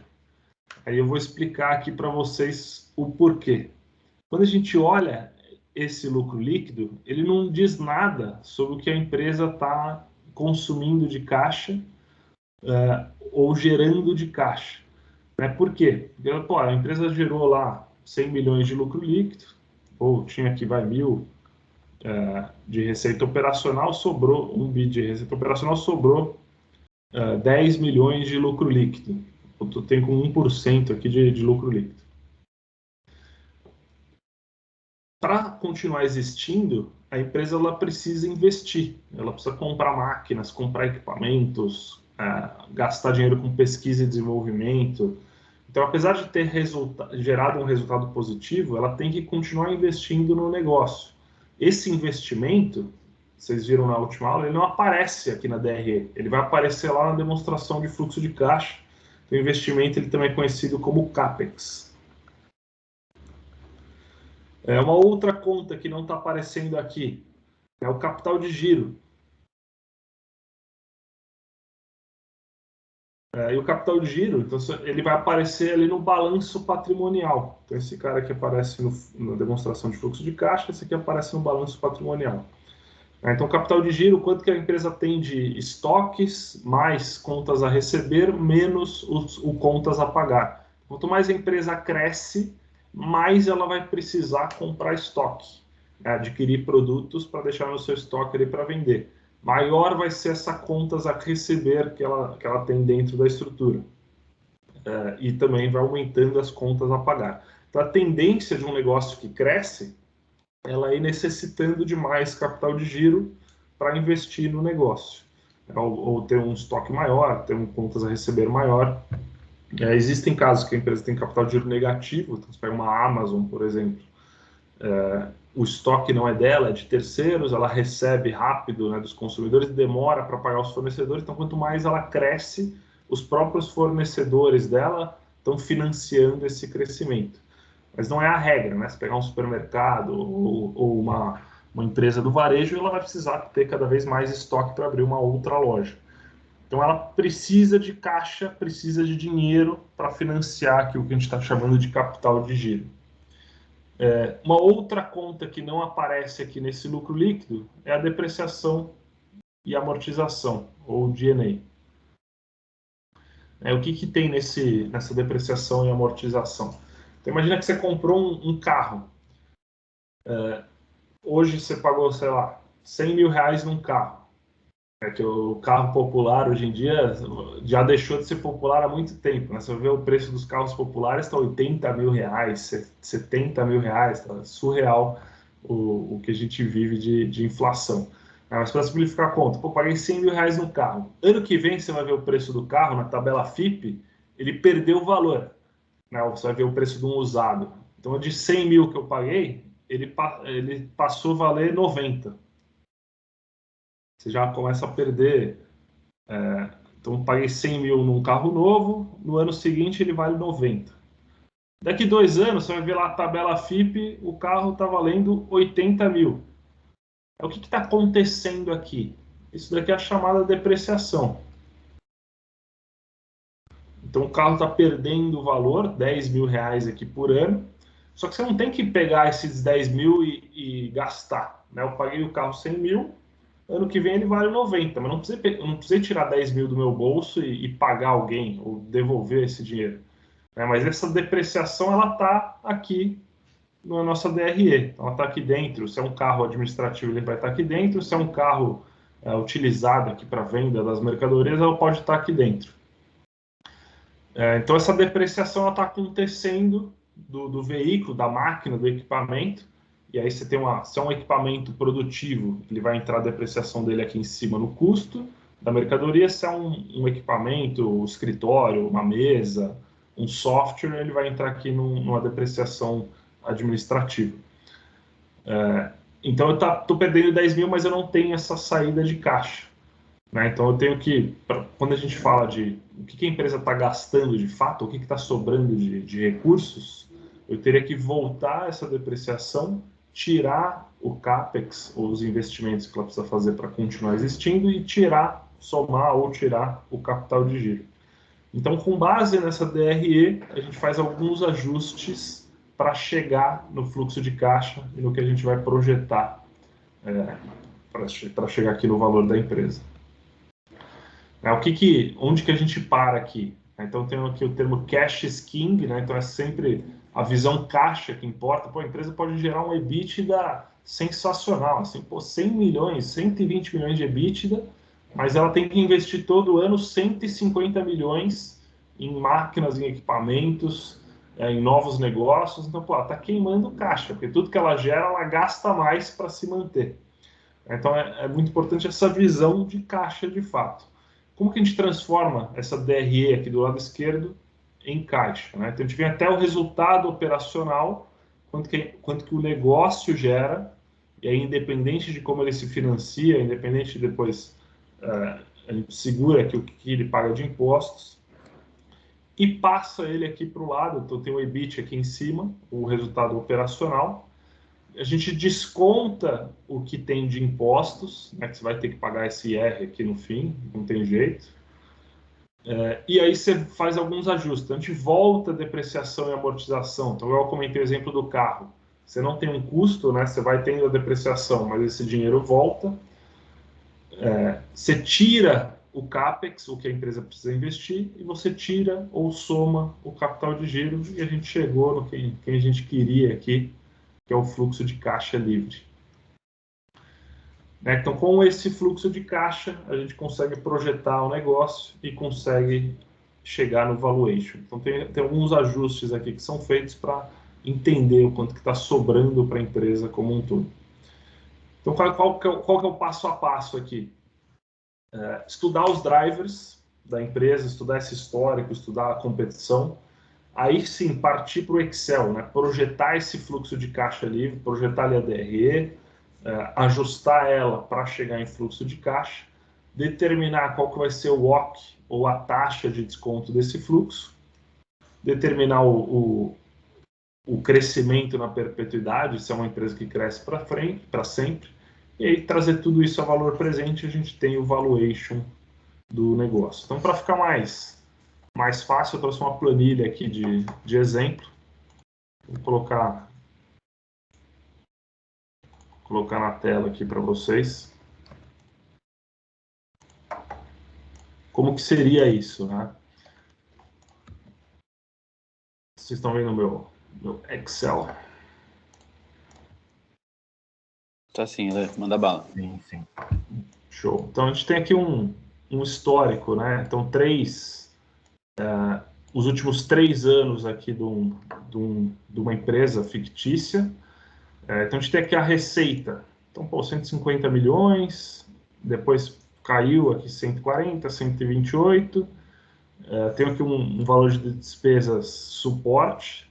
Aí eu vou explicar aqui para vocês o porquê. Quando a gente olha esse lucro líquido, ele não diz nada sobre o que a empresa está consumindo de caixa ou gerando de caixa. Por quê? Porque a empresa gerou lá 100 milhões de lucro líquido, ou tinha aqui 1.000 de receita operacional, sobrou 1 bi de receita operacional, sobrou 10 milhões de lucro líquido. Eu tenho com 1% aqui de lucro líquido. Para continuar existindo, a empresa ela precisa investir, ela precisa comprar máquinas, comprar equipamentos, gastar dinheiro com pesquisa e desenvolvimento. Então, apesar de ter gerado um resultado positivo, ela tem que continuar investindo no negócio. Esse investimento, vocês viram na última aula, ele não aparece aqui na DRE, ele vai aparecer lá na demonstração de fluxo de caixa. O investimento ele também é conhecido como CAPEX. Uma outra conta que não está aparecendo aqui é o capital de giro. E o capital de giro, então, ele vai aparecer ali no balanço patrimonial. Então, esse cara aqui aparece na demonstração de fluxo de caixa, esse aqui aparece no balanço patrimonial. Então, capital de giro, quanto que a empresa tem de estoques, mais contas a receber, menos o contas a pagar. Quanto mais a empresa cresce, mais ela vai precisar comprar estoque, né? Adquirir produtos para deixar no seu estoque ali para vender. Maior vai ser essa contas a receber que ela tem dentro da estrutura. E também vai aumentando as contas a pagar. Então, a tendência de um negócio que cresce, ela ir necessitando de mais capital de giro para investir no negócio, ou ter um estoque maior, ter contas a receber maior. Existem casos que a empresa tem capital de giro negativo, então você pega uma Amazon, por exemplo, o estoque não é dela, é de terceiros, ela recebe rápido, né, dos consumidores, demora para pagar os fornecedores, então quanto mais ela cresce, os próprios fornecedores dela estão financiando esse crescimento. Mas não é a regra, né? Se pegar um supermercado ou uma empresa do varejo, ela vai precisar ter cada vez mais estoque para abrir uma outra loja. Então ela precisa de caixa, precisa de dinheiro para financiar aquilo que a gente está chamando de capital de giro. Uma outra conta que não aparece aqui nesse lucro líquido é a depreciação e amortização, ou D&A. O que tem nessa depreciação e amortização? Então, imagina que você comprou um carro. Hoje você pagou, sei lá, 100 mil reais num carro. Que o carro popular, hoje em dia, já deixou de ser popular há muito tempo. Né? Você vê o preço dos carros populares, está 80 mil reais, 70 mil reais. Tá surreal o que a gente vive de inflação. Mas para simplificar a conta, paguei 100 mil reais no carro. Ano que vem você vai ver o preço do carro na tabela FIPE, ele perdeu o valor. Né? Você vai ver o preço de um usado. Então, de 100 mil que eu paguei, ele passou a valer 90. Você já começa a perder. Então, paguei 100 mil num carro novo, no ano seguinte ele vale 90. Daqui 2 anos, você vai ver lá a tabela FIPE, o carro está valendo 80 mil. O que está acontecendo aqui? Isso daqui é a chamada depreciação. Então, o carro está perdendo valor, 10 mil reais aqui por ano, só que você não tem que pegar esses 10 mil e gastar. Né? Eu paguei o carro 100 mil, ano que vem ele vale 90, mas não precisei tirar 10 mil do meu bolso e pagar alguém, ou devolver esse dinheiro. Mas essa depreciação, ela está aqui na nossa DRE, então, ela está aqui dentro. Se é um carro administrativo, ele vai estar aqui dentro. Se é um carro utilizado aqui para venda das mercadorias, ela pode estar aqui dentro. Então, essa depreciação está acontecendo do veículo, da máquina, do equipamento. E aí você tem se é um equipamento produtivo, ele vai entrar a depreciação dele aqui em cima no custo da mercadoria. Se é um equipamento, um escritório, uma mesa, um software, ele vai entrar aqui numa depreciação administrativa. Então eu estou perdendo 10 mil, mas eu não tenho essa saída de caixa. Né? Então eu tenho que, quando a gente fala de o que a empresa está gastando de fato, o que está sobrando de recursos, eu teria que voltar essa depreciação, tirar o CAPEX, ou os investimentos que ela precisa fazer para continuar existindo, e somar ou tirar o capital de giro. Então, com base nessa DRE, a gente faz alguns ajustes para chegar no fluxo de caixa e no que a gente vai projetar para chegar aqui no valor da empresa. Onde que a gente para aqui? Então, tem aqui o termo cash is king, né? Então é sempre a visão caixa que importa. A empresa pode gerar um EBITDA sensacional, assim, 100 milhões, 120 milhões de EBITDA, mas ela tem que investir todo ano 150 milhões em máquinas, em equipamentos, em novos negócios. Então, ela está queimando caixa, porque tudo que ela gera, ela gasta mais para se manter. Então, é muito importante essa visão de caixa de fato. Como que a gente transforma essa DRE aqui do lado esquerdo em caixa? Né? Então, a gente vem até o resultado operacional, quanto que o negócio gera, e aí, independente de como ele se financia, independente de depois a gente segura aqui o que ele paga de impostos, e passa ele aqui para o lado. Então, tem o EBIT aqui em cima, o resultado operacional. A gente desconta o que tem de impostos, né, que você vai ter que pagar esse IR aqui no fim, não tem jeito. E aí você faz alguns ajustes. Então, a gente volta a depreciação e amortização. Então, eu comentei o exemplo do carro. Você não tem um custo, né, você vai tendo a depreciação, mas esse dinheiro volta. você tira o CAPEX, o que a empresa precisa investir, e você tira ou soma o capital de giro, e a gente chegou no que a gente queria aqui, que é o fluxo de caixa livre. Então, com esse fluxo de caixa, a gente consegue projetar o negócio e consegue chegar no valuation. Então, tem alguns ajustes aqui que são feitos para entender o quanto que está sobrando para a empresa como um todo. Então, qual que é o passo a passo aqui? Estudar os drivers da empresa, estudar esse histórico, estudar a competição, aí sim partir para o Excel, né? Projetar esse fluxo de caixa livre, projetar ali a DRE, ajustar ela para chegar em fluxo de caixa, determinar qual que vai ser o WACC, ou a taxa de desconto desse fluxo, determinar o crescimento na perpetuidade, se é uma empresa que cresce para frente, para sempre, e aí trazer tudo isso a valor presente, a gente tem o valuation do negócio. Então, para ficar mais fácil, eu trouxe uma planilha aqui de exemplo. Vou colocar na tela aqui para vocês. Como que seria isso, né? Vocês estão vendo o meu Excel? Tá sim, Lê, manda bala. Sim. Show. Então, a gente tem aqui um histórico, né? Então, os últimos 3 anos aqui de uma empresa fictícia. Então, a gente tem aqui a receita. Então, 150 milhões, depois caiu aqui 140, 128. Tem aqui um valor de despesas suporte.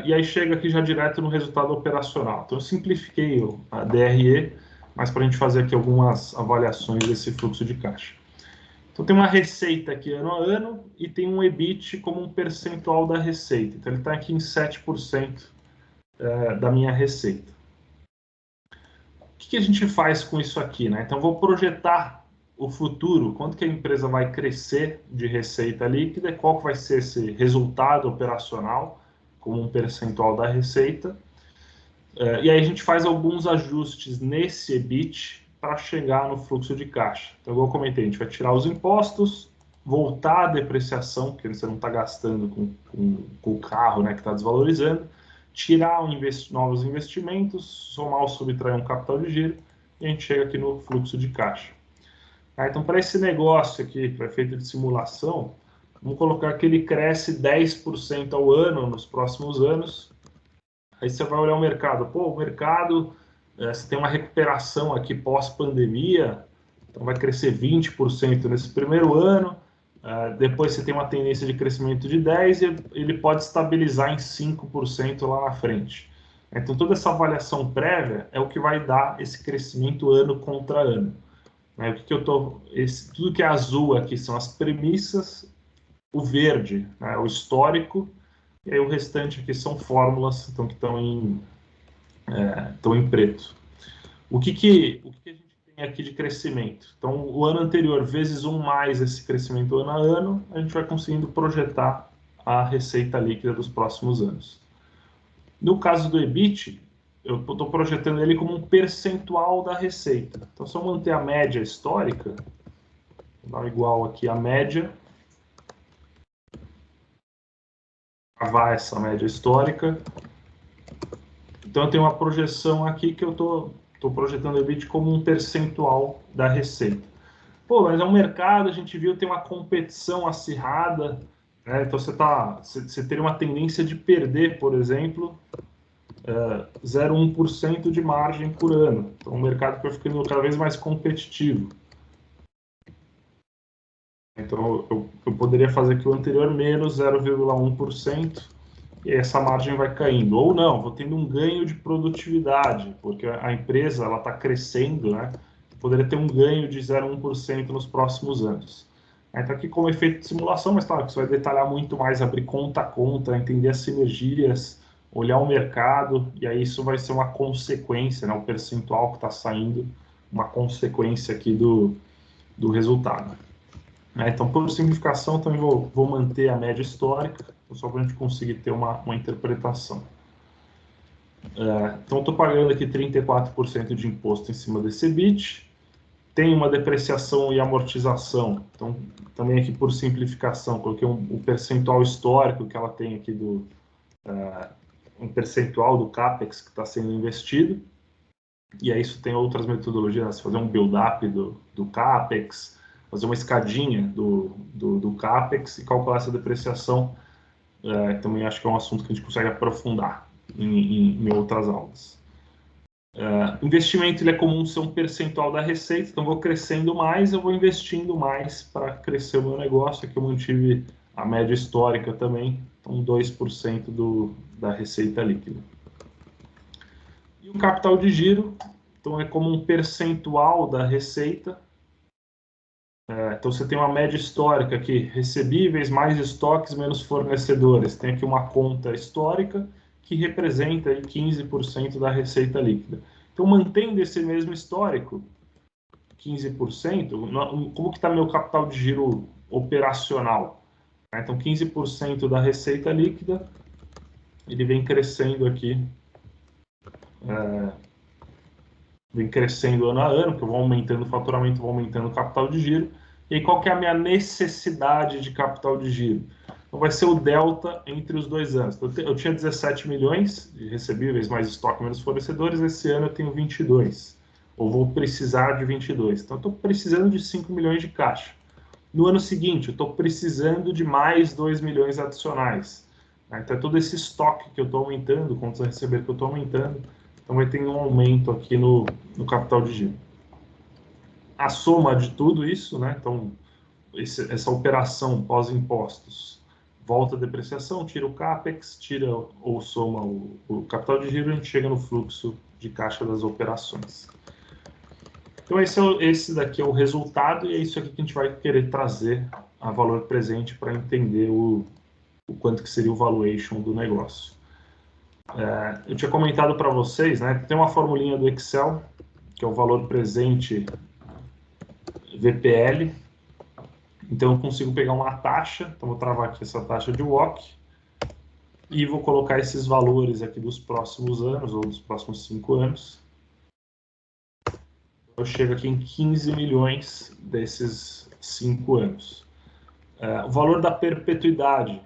E aí chega aqui já direto no resultado operacional. Então, eu simplifiquei a DRE, mas para a gente fazer aqui algumas avaliações desse fluxo de caixa. Então, tem uma receita aqui ano a ano e tem um EBIT como um percentual da receita. Então, ele está aqui em 7% da minha receita. O que a gente faz com isso aqui, né? Então, vou projetar o futuro, quanto que a empresa vai crescer de receita líquida, qual que vai ser esse resultado operacional como um percentual da receita. E aí a gente faz alguns ajustes nesse EBIT para chegar no fluxo de caixa. Então, igual eu comentei, a gente vai tirar os impostos, voltar a depreciação, porque você não está gastando com o carro, né, que está desvalorizando, tirar novos investimentos, somar ou subtrair um capital de giro, e a gente chega aqui no fluxo de caixa. Então, para esse negócio aqui, para efeito de simulação, vamos colocar que ele cresce 10% ao ano nos próximos anos. Aí você vai olhar o mercado. O mercado, você tem uma recuperação aqui pós-pandemia, então vai crescer 20% nesse primeiro ano, depois você tem uma tendência de crescimento de 10% e ele pode estabilizar em 5% lá na frente. Então, toda essa avaliação prévia é o que vai dar esse crescimento ano contra ano. Tudo que é azul aqui são as premissas, o verde, né, o histórico, e aí o restante aqui são fórmulas então, que estão em preto. O que a gente tem aqui de crescimento? Então, o ano anterior vezes 1 mais esse crescimento ano a ano, a gente vai conseguindo projetar a receita líquida dos próximos anos. No caso do EBIT, eu estou projetando ele como um percentual da receita. Então, se eu manter a média histórica, vou dar igual aqui a média, gravar essa média histórica. Então, eu tenho uma projeção aqui que eu estou projetando o EBIT como um percentual da receita. Mas é um mercado, a gente viu, tem uma competição acirrada, né? Então, você teria uma tendência de perder, por exemplo, 0,1% de margem por ano. Então, o mercado vai ficando cada vez mais competitivo. Então, eu poderia fazer aqui o anterior menos 0,1%, e essa margem vai caindo. Ou não, vou tendo um ganho de produtividade, porque a empresa está crescendo, né? Poderia ter um ganho de 0,1% nos próximos anos. Então, aqui como efeito de simulação, mas claro que você vai detalhar muito mais, abrir conta a conta, entender as sinergias, olhar o mercado, e aí isso vai ser uma consequência, né? O percentual que está saindo, uma consequência aqui do resultado. Então, por simplificação, também vou manter a média histórica, só para a gente conseguir ter uma interpretação. Então, estou pagando aqui 34% de imposto em cima desse EBIT. tem uma depreciação e amortização. Então, também aqui por simplificação, coloquei um percentual histórico que ela tem aqui um percentual do CAPEX que está sendo investido. E aí isso tem outras metodologias, né? Fazer um build-up do CAPEX, fazer uma escadinha do CAPEX e calcular essa depreciação. Também acho que é um assunto que a gente consegue aprofundar em outras aulas. Investimento ele é comum ser um percentual da receita, então vou crescendo mais, eu vou investindo mais para crescer o meu negócio. Aqui eu mantive a média histórica também, então 2% da receita líquida. E o capital de giro, então é como um percentual da receita. Então você tem uma média histórica aqui, recebíveis mais estoques menos fornecedores. Tem aqui uma conta histórica que representa aí 15% da receita líquida. Então, mantendo esse mesmo histórico, 15%, como que está meu capital de giro operacional? Então, 15% da receita líquida, ele vem crescendo aqui, vem crescendo ano a ano, que eu vou aumentando o faturamento, vou aumentando o capital de giro. E aí, qual que é a minha necessidade de capital de giro? Então, vai ser o delta entre os 2 anos. Então, eu tinha 17 milhões de recebíveis, mais estoque, menos fornecedores. Esse ano eu tenho 22. Ou vou precisar de 22. Então, eu estou precisando de 5 milhões de caixa. No ano seguinte, eu estou precisando de mais 2 milhões adicionais. Então, é todo esse estoque que eu estou aumentando, contas a receber que eu estou aumentando. Então, vai ter um aumento aqui no capital de giro. A soma de tudo isso, né? Então, essa operação pós-impostos, volta a depreciação, tira o CAPEX, tira ou soma o capital de giro, a gente chega no fluxo de caixa das operações. Então, esse daqui é o resultado e é isso aqui que a gente vai querer trazer a valor presente para entender o quanto que seria o valuation do negócio. Eu tinha comentado para vocês, né? Tem uma formulinha do Excel, que é o valor presente VPL. Então, eu consigo pegar uma taxa, então vou travar aqui essa taxa de WACC, e vou colocar esses valores aqui dos próximos anos, ou dos próximos 5 anos. Eu chego aqui em 15 milhões desses 5 anos. O valor da perpetuidade,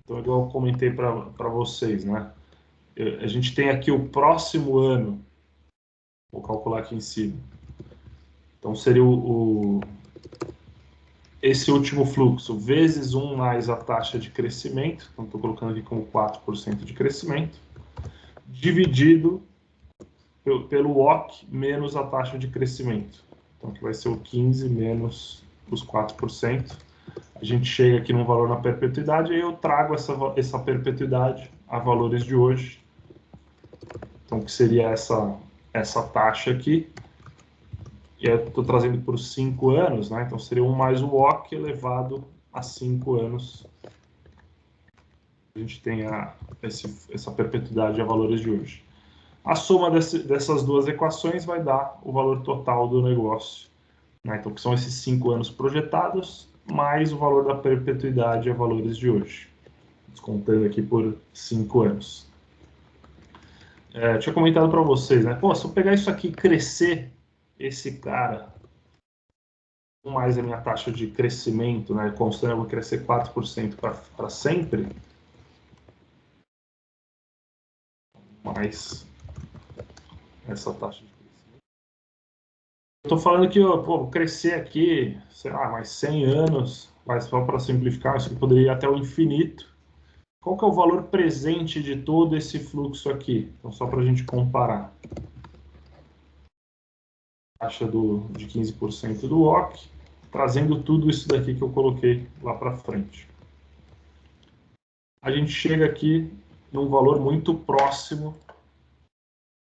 então, igual eu comentei para vocês, né? A gente tem aqui o próximo ano, vou calcular aqui em cima. Então, seria esse último fluxo, vezes 1 mais a taxa de crescimento, então estou colocando aqui como 4% de crescimento, dividido pelo WACC menos a taxa de crescimento. Então, aqui vai ser o 15 menos os 4%. A gente chega aqui num valor na perpetuidade, e eu trago essa perpetuidade a valores de hoje. Então, que seria essa taxa aqui. E eu estou trazendo por 5 anos, né? Então seria 1 mais o WACC elevado a 5 anos. A gente tem essa perpetuidade a valores de hoje. A soma dessas duas equações vai dar o valor total do negócio, né? Então, que são esses 5 anos projetados, mais o valor da perpetuidade a valores de hoje. Descontando aqui por 5 anos. Eu tinha comentado para vocês, né? Pô, se eu pegar isso aqui e crescer esse cara, mais a minha taxa de crescimento, né, constante, eu vou crescer 4% para sempre, mais essa taxa de crescimento. Eu estou falando que eu vou crescer aqui, sei lá, mais 100 anos, mas só para simplificar, isso poderia ir até o infinito. Qual que é o valor presente de todo esse fluxo aqui? Então, só para a gente comparar. Taxa de 15% do WACC, trazendo tudo isso daqui que eu coloquei lá para frente. A gente chega aqui num valor muito próximo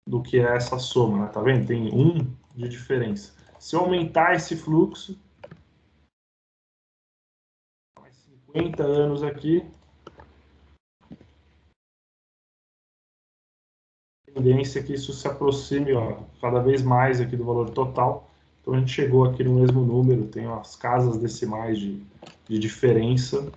do que é essa soma, né? Tá vendo? Tem 1 de diferença. Se eu aumentar esse fluxo, mais 50 anos aqui, a tendência é que isso se aproxime, ó, cada vez mais aqui do valor total. Então a gente chegou aqui no mesmo número, tem as casas decimais de diferença,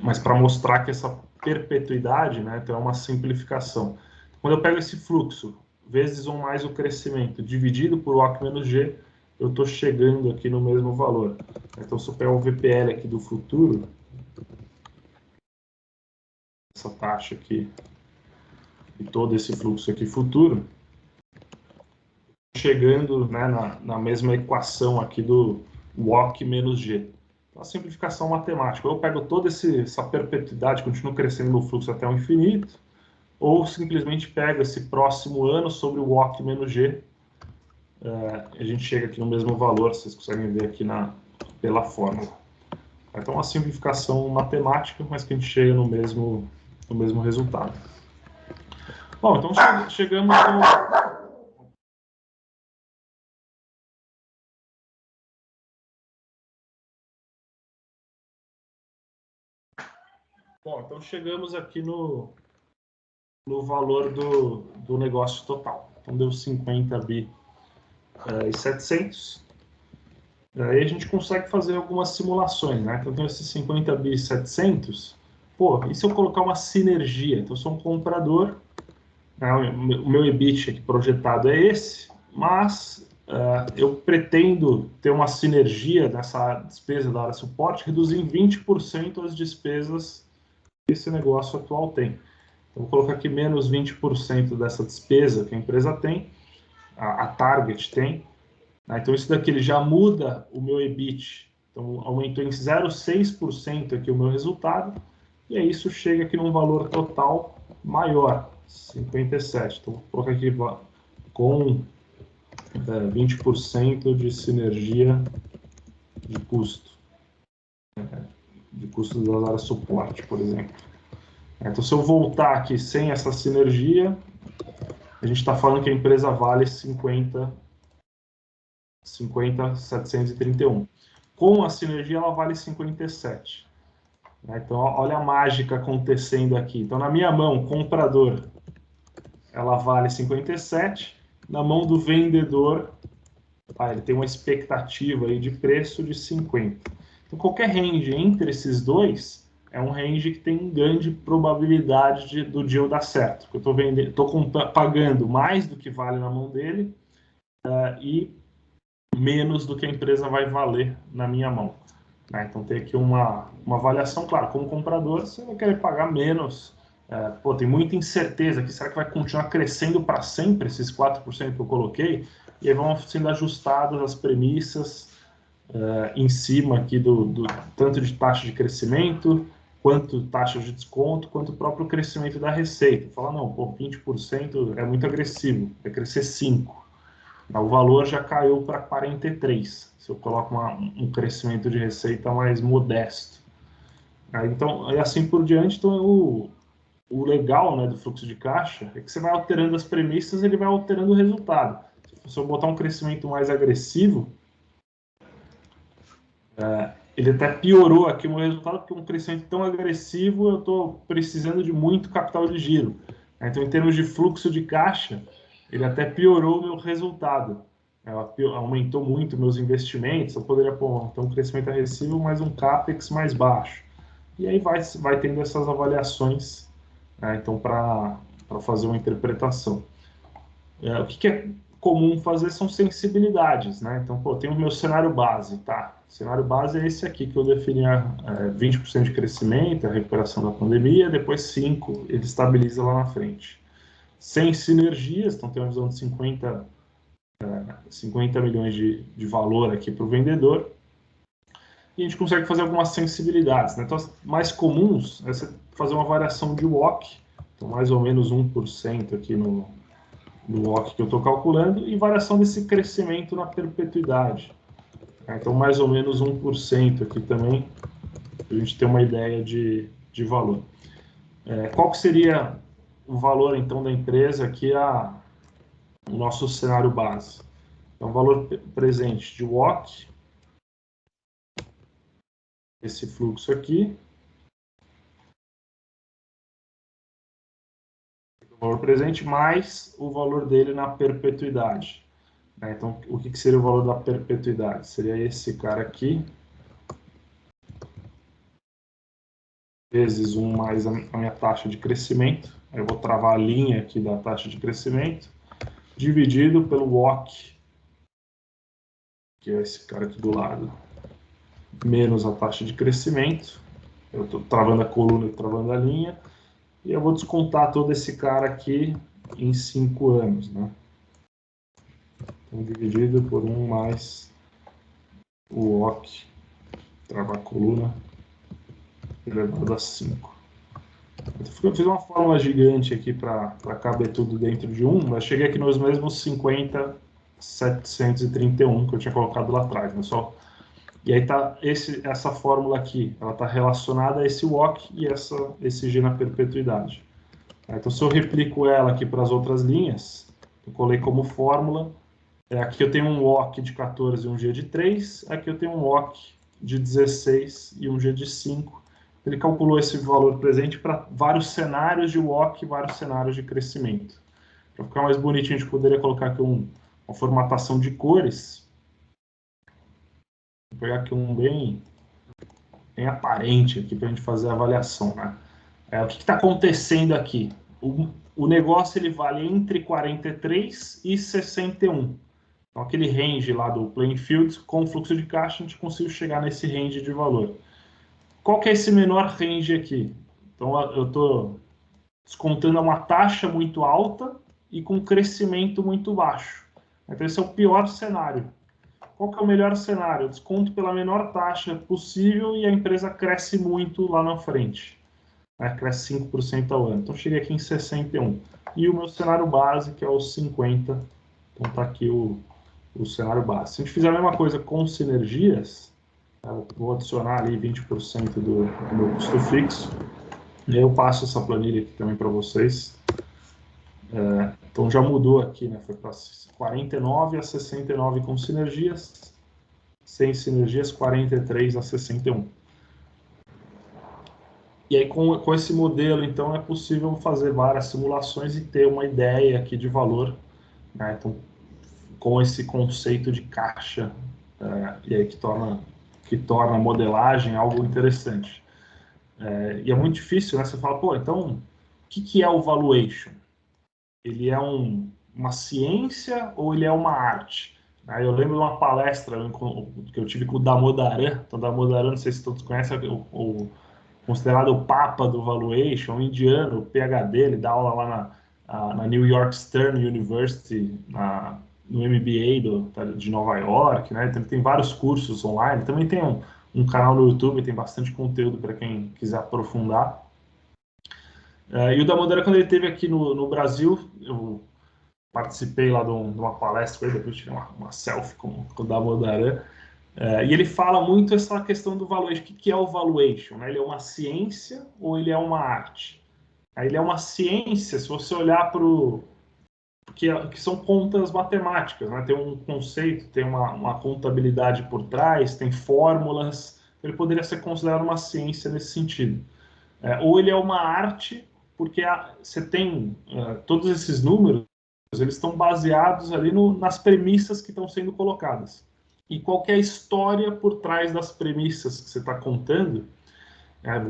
mas para mostrar que essa perpetuidade, né, então é uma simplificação. Quando eu pego esse fluxo, vezes 1 mais o crescimento, dividido por WACC menos G, eu estou chegando aqui no mesmo valor. Então, se eu pegar o VPL aqui do futuro, essa taxa aqui, e todo esse fluxo aqui futuro, chegando, né, na mesma equação aqui do WOC menos G. Então, a simplificação matemática. Eu pego toda essa perpetuidade, continuo crescendo no fluxo até o infinito, ou simplesmente pego esse próximo ano sobre o WOC menos G, a gente chega aqui no mesmo valor, vocês conseguem ver aqui pela fórmula. Então, uma simplificação matemática, mas que a gente chega no mesmo resultado. Bom, então chegamos no... Bom, então chegamos aqui no valor do negócio total. Então deu 50 bi e 700. Aí a gente consegue fazer algumas simulações, né? Então tem esses 50 bi e 700. Pô, e se eu colocar uma sinergia? Então eu sou um comprador, né? O meu EBIT aqui projetado é esse, mas eu pretendo ter uma sinergia nessa despesa da área de suporte, reduzir em 20% as despesas que esse negócio atual tem. Então, vou colocar aqui menos 20% dessa despesa que a empresa tem, a Target tem. Né? Então, isso daqui ele já muda o meu EBIT. Então, aumentou em 0,6% aqui o meu resultado. E aí, isso chega aqui num valor total maior, 57. Então, vou colocar aqui com 20% de sinergia de custo. De custo das áreas de suporte, por exemplo. Então, se eu voltar aqui sem essa sinergia, a gente está falando que a empresa vale 50.731. Com a sinergia, ela vale 57. Então, olha a mágica acontecendo aqui. Então, na minha mão, comprador, ela vale 57. Na mão do vendedor, ele tem uma expectativa aí de preço de 50. Então, qualquer range entre esses dois é um range que tem grande probabilidade do deal dar certo. Eu estou pagando mais do que vale na mão dele e menos do que a empresa vai valer na minha mão. Então tem aqui uma avaliação, claro, como comprador você vai querer pagar menos. Tem muita incerteza aqui, será que vai continuar crescendo para sempre esses 4% que eu coloquei? E aí vão sendo ajustadas as premissas em cima aqui do tanto de taxa de crescimento, quanto taxa de desconto, quanto o próprio crescimento da receita. Fala, não, 20% é muito agressivo, vai crescer 5%. O valor já caiu para 43%, se eu coloco um crescimento de receita mais modesto. Então, e assim por diante. Então, o legal, né, do fluxo de caixa é que você vai alterando as premissas, ele vai alterando o resultado. Se eu botar um crescimento mais agressivo, ele até piorou aqui o meu resultado, porque um crescimento tão agressivo, eu estou precisando de muito capital de giro. Então, em termos de fluxo de caixa, ele até piorou o meu resultado. Aumentou muito meus investimentos, eu poderia ter um crescimento agressivo, mas um CAPEX mais baixo. E aí vai tendo essas avaliações, então, para fazer uma interpretação. O que é comum fazer são sensibilidades, né? Então, tem o meu cenário base, tá? O cenário base é esse aqui que eu defini, 20% de crescimento, a recuperação da pandemia, depois 5%, ele estabiliza lá na frente. Sem sinergias, então tem uma visão de 50 milhões de valor aqui para o vendedor, e a gente consegue fazer algumas sensibilidades, né? Então, as mais comuns é você fazer uma variação de WOC, então mais ou menos 1% aqui no WOC que eu estou calculando, e variação desse crescimento na perpetuidade. Então, mais ou menos 1% aqui também, para a gente ter uma ideia de valor. Qual que seria o valor, então, da empresa aqui, o nosso cenário base? Então, o valor presente de WOC, esse fluxo aqui, o valor presente mais o valor dele na perpetuidade. Então, o que seria o valor da perpetuidade? Seria esse cara aqui, vezes 1 mais a minha taxa de crescimento. Eu vou travar a linha aqui da taxa de crescimento, dividido pelo WOC que é esse cara aqui do lado, menos a taxa de crescimento. Eu estou travando a coluna e travando a linha. E eu vou descontar todo esse cara aqui em 5 anos, né? Então, dividido por 1 mais o OC, travar a coluna, elevado a 5. Eu fiz uma fórmula gigante aqui para caber tudo dentro de 1, mas cheguei aqui nos mesmos 50,731 que eu tinha colocado lá atrás, né? E aí tá essa fórmula aqui, ela está relacionada a esse WOC e esse G na perpetuidade. Então, se eu replico ela aqui para as outras linhas, eu colei como fórmula, aqui eu tenho um WOC de 14 e um G de 3, aqui eu tenho um WOC de 16 e um G de 5. Ele calculou esse valor presente para vários cenários de WOC e vários cenários de crescimento. Para ficar mais bonitinho, a gente poderia colocar aqui uma formatação de cores. Vou pegar aqui um bem aparente aqui para a gente fazer a avaliação, né? O que está acontecendo aqui? O negócio ele vale entre 43 e 61. Então, aquele range lá do playing field, com o fluxo de caixa, a gente conseguiu chegar nesse range de valor. Qual que é esse menor range aqui? Então, eu estou descontando uma taxa muito alta e com crescimento muito baixo. Então, esse é o pior cenário. Qual que é o melhor cenário? Eu desconto pela menor taxa possível e a empresa cresce muito lá na frente. Cresce 5% ao ano. Então, cheguei aqui em 61. E o meu cenário base, que é os 50. Então, está aqui o cenário base. Se a gente fizer a mesma coisa com sinergias, eu vou adicionar ali 20% do meu custo fixo. E aí eu passo essa planilha aqui também para vocês. Então, já mudou aqui, né? Foi para 49 a 69 com sinergias. Sem sinergias, 43 a 61. E aí, com esse modelo, então, é possível fazer várias simulações e ter uma ideia aqui de valor, né? Então, com esse conceito de caixa, e aí que torna a modelagem algo interessante. E é muito difícil, né? Você fala, pô, então, o que é o valuation? Ele é uma ciência ou ele é uma arte? Eu lembro de uma palestra que eu tive com o Damodaran. Então, Damodaran, não sei se todos conhecem, considerado o papa do valuation, um indiano, o PhD, ele dá aula lá na New York Stern University, no MBA de Nova York, né? Então, ele tem vários cursos online, também tem um canal no YouTube, tem bastante conteúdo para quem quiser aprofundar. E o Damodaran, quando ele esteve aqui no Brasil, eu participei lá de uma palestra, depois tirei uma selfie com o Damodaran. E ele fala muito essa questão do valuation. O que é o valuation? Né? Ele é uma ciência ou ele é uma arte? Ele é uma ciência, se você olhar para o... que são contas matemáticas, né? Tem um conceito, tem uma contabilidade por trás, tem fórmulas. Ele poderia ser considerado uma ciência nesse sentido. Ou ele é uma arte, porque você tem todos esses números, eles estão baseados ali nas premissas que estão sendo colocadas. E qual que é a história por trás das premissas que você está contando,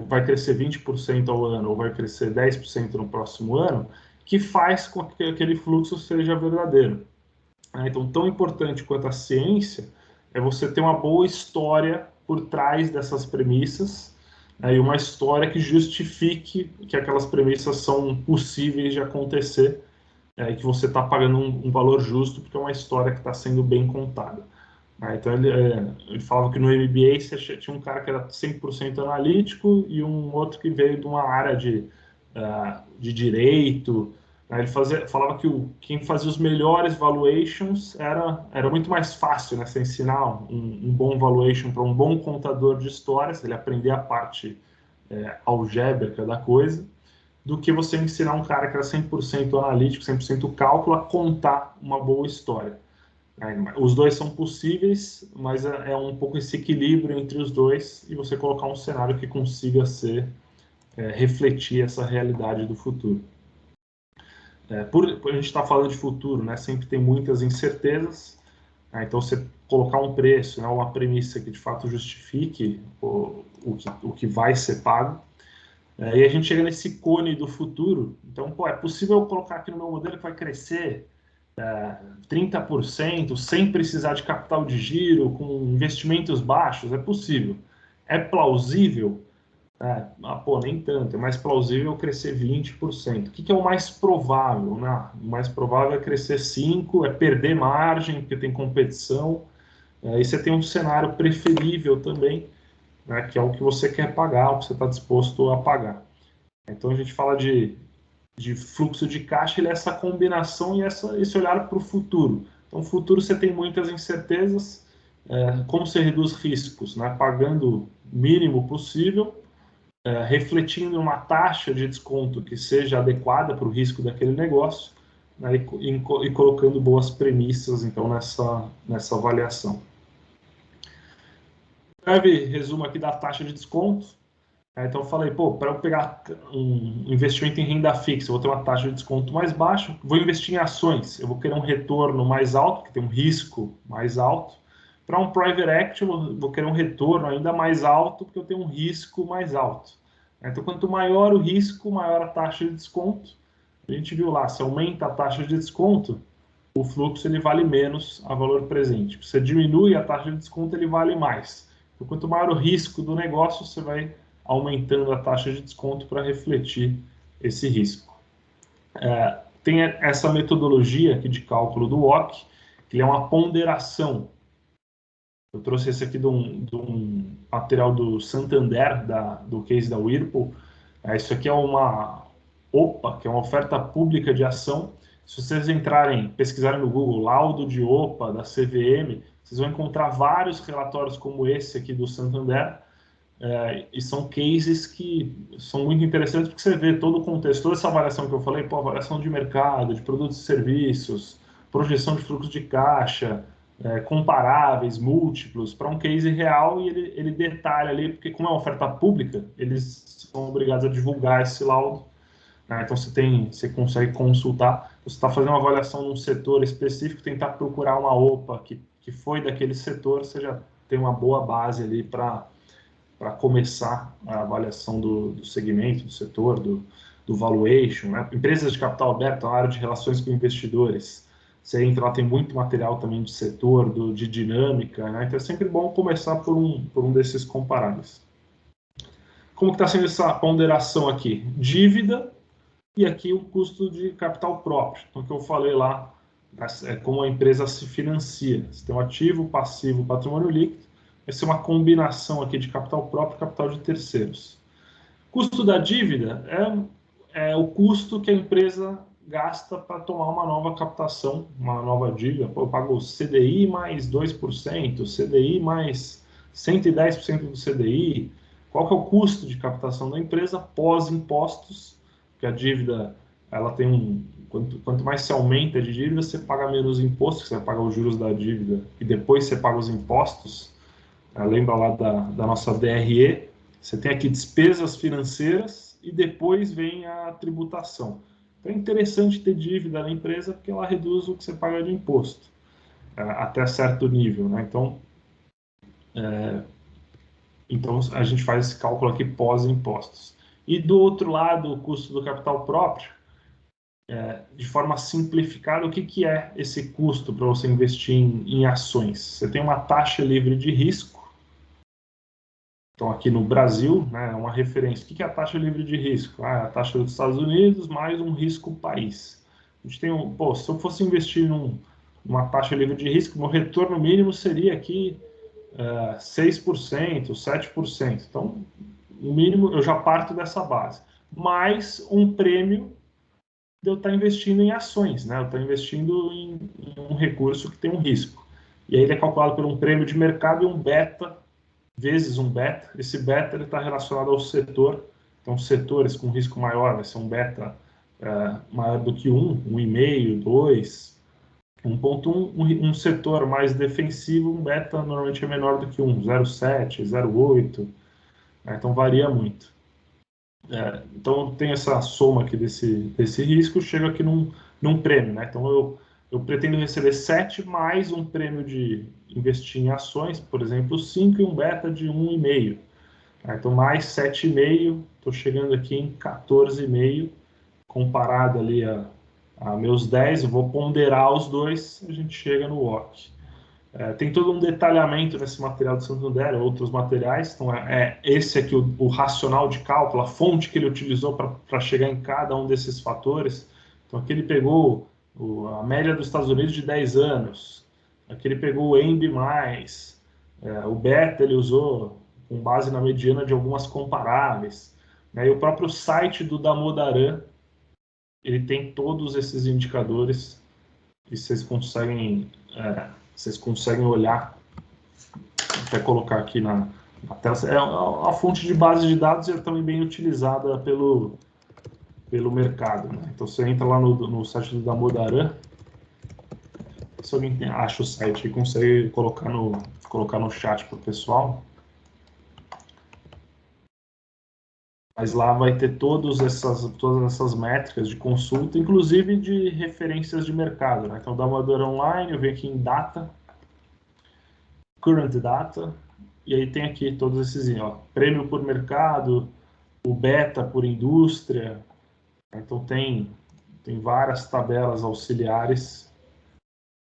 vai crescer 20% ao ano ou vai crescer 10% no próximo ano, que faz com que aquele fluxo seja verdadeiro. Então, tão importante quanto a ciência é você ter uma boa história por trás dessas premissas, e uma história que justifique que aquelas premissas são possíveis de acontecer, e que você está pagando um valor justo, porque é uma história que está sendo bem contada. Então, ele falava que no MBA você tinha um cara que era 100% analítico e um outro que veio de uma área de direito. Ele falava que quem fazia os melhores valuations era muito mais fácil, né? Você ensinar um bom valuation para um bom contador de histórias, ele aprender a parte algébrica da coisa, do que você ensinar um cara que era 100% analítico, 100% cálculo, a contar uma boa história. Os dois são possíveis, mas é um pouco esse equilíbrio entre os dois e você colocar um cenário que consiga refletir essa realidade do futuro. Por a gente estar falando de futuro, né, sempre tem muitas incertezas, então você colocar um preço, né, uma premissa que de fato justifique o que vai ser pago, e a gente chega nesse cone do futuro. Então, é possível eu colocar aqui no meu modelo que vai crescer 30%, sem precisar de capital de giro, com investimentos baixos, é possível. É plausível? Nem tanto. É mais plausível crescer 20%. O que é o mais provável? Né? O mais provável é crescer 5%, é perder margem, porque tem competição. E você tem um cenário preferível também, né, que é o que você quer pagar, o que você está disposto a pagar. Então a gente fala de fluxo de caixa, ele é essa combinação e esse olhar para o futuro. Então, no futuro você tem muitas incertezas, como você reduz riscos? Né? Pagando o mínimo possível, refletindo uma taxa de desconto que seja adequada para o risco daquele negócio, né? e colocando boas premissas, então, nessa avaliação. Breve resumo aqui da taxa de desconto. Então eu falei, para eu pegar um investimento em renda fixa, eu vou ter uma taxa de desconto mais baixa, vou investir em ações, eu vou querer um retorno mais alto, que tem um risco mais alto. Para um private equity, eu vou querer um retorno ainda mais alto, porque eu tenho um risco mais alto. Então, quanto maior o risco, maior a taxa de desconto. A gente viu lá, se aumenta a taxa de desconto, o fluxo ele vale menos a valor presente. Se você diminui a taxa de desconto, ele vale mais. Então, quanto maior o risco do negócio, você vai aumentando a taxa de desconto para refletir esse risco. Tem essa metodologia aqui de cálculo do WOC, que é uma ponderação. Eu trouxe esse aqui de um material do Santander, do case da Whirlpool. Isso aqui é uma OPA, que é uma oferta pública de ação. Se vocês pesquisarem no Google, laudo de OPA, da CVM, vocês vão encontrar vários relatórios como esse aqui do Santander, e são cases que são muito interessantes, porque você vê todo o contexto, toda essa avaliação que eu falei, avaliação de mercado, de produtos e serviços, projeção de fluxo de caixa, comparáveis, múltiplos, para um case real, e ele detalha ali, porque como é uma oferta pública, eles são obrigados a divulgar esse laudo, né? Então você consegue consultar, você está fazendo uma avaliação num setor específico, tentar procurar uma OPA que foi daquele setor, você já tem uma boa base ali para começar a avaliação do segmento, do setor, do valuation, né? Empresas de capital aberto, a área de relações com investidores. Você entra lá, tem muito material também de setor, de dinâmica, né? Então é sempre bom começar por um desses comparáveis. Como que está sendo essa ponderação aqui? Dívida e aqui o custo de capital próprio. Então, o que eu falei lá, é como a empresa se financia. Você tem um ativo, passivo, patrimônio líquido. Vai ser uma combinação aqui de capital próprio e capital de terceiros. Custo da dívida é o custo que a empresa gasta para tomar uma nova captação, uma nova dívida. Eu pago CDI mais 2%, CDI mais 110% do CDI. Qual que é o custo de captação da empresa pós-impostos? Que a dívida, ela tem quanto mais se aumenta de dívida, você paga menos imposto, você vai pagar os juros da dívida e depois você paga os impostos. Lembra lá da nossa DRE, você tem aqui despesas financeiras e depois vem a tributação. Então é interessante ter dívida na empresa porque ela reduz o que você paga de imposto, até certo nível, né? Então a gente faz esse cálculo aqui pós-impostos. E do outro lado, o custo do capital próprio, de forma simplificada, o que é esse custo para você investir em ações? Você tem uma taxa livre de risco. Então, aqui no Brasil, né, é uma referência. O que é a taxa livre de risco? A taxa dos Estados Unidos mais um risco país. A gente tem se eu fosse investir numa taxa livre de risco, meu retorno mínimo seria aqui 6%, 7%. Então, o mínimo, eu já parto dessa base. Mais um prêmio de eu estar investindo em ações, né? Eu estou investindo em um recurso que tem um risco. E aí ele é calculado por um prêmio de mercado e um beta vezes um beta. Esse beta está relacionado ao setor. Então, setores com risco maior vai ser um beta maior do que 1,5, 2, 1,1. Um setor mais defensivo, um beta normalmente é menor do que 1, 0,7, 0,8. Então, varia muito. Então, tem essa soma aqui desse risco, chega aqui num prêmio, né? Então, eu pretendo receber 7 mais um prêmio de investir em ações, por exemplo, 5 e um beta de 1,5. Então, mais 7,5, estou chegando aqui em 14,5, comparado ali meus 10, eu vou ponderar os dois, a gente chega no WOC. Tem todo um detalhamento nesse material do Santander, outros materiais, então esse aqui o racional de cálculo, a fonte que ele utilizou para chegar em cada um desses fatores. Então aqui ele pegou a média dos Estados Unidos de 10 anos, aqui ele pegou o EMB+, o beta ele usou com base na mediana de algumas comparáveis, né? E o próprio site do Damodaran, ele tem todos esses indicadores e vocês conseguem olhar. Vou colocar aqui na tela. A fonte de base de dados é também bem utilizada pelo mercado, né? Então você entra lá no site do Damodaran, se alguém acha o site e consegue colocar no chat para o pessoal. Mas lá vai ter todas essas métricas de consulta, inclusive de referências de mercado, né? Então, Damodaran Online, eu venho aqui em Data, Current Data, e aí tem aqui todos esses, prêmio por mercado, o beta por indústria. Então, tem várias tabelas auxiliares.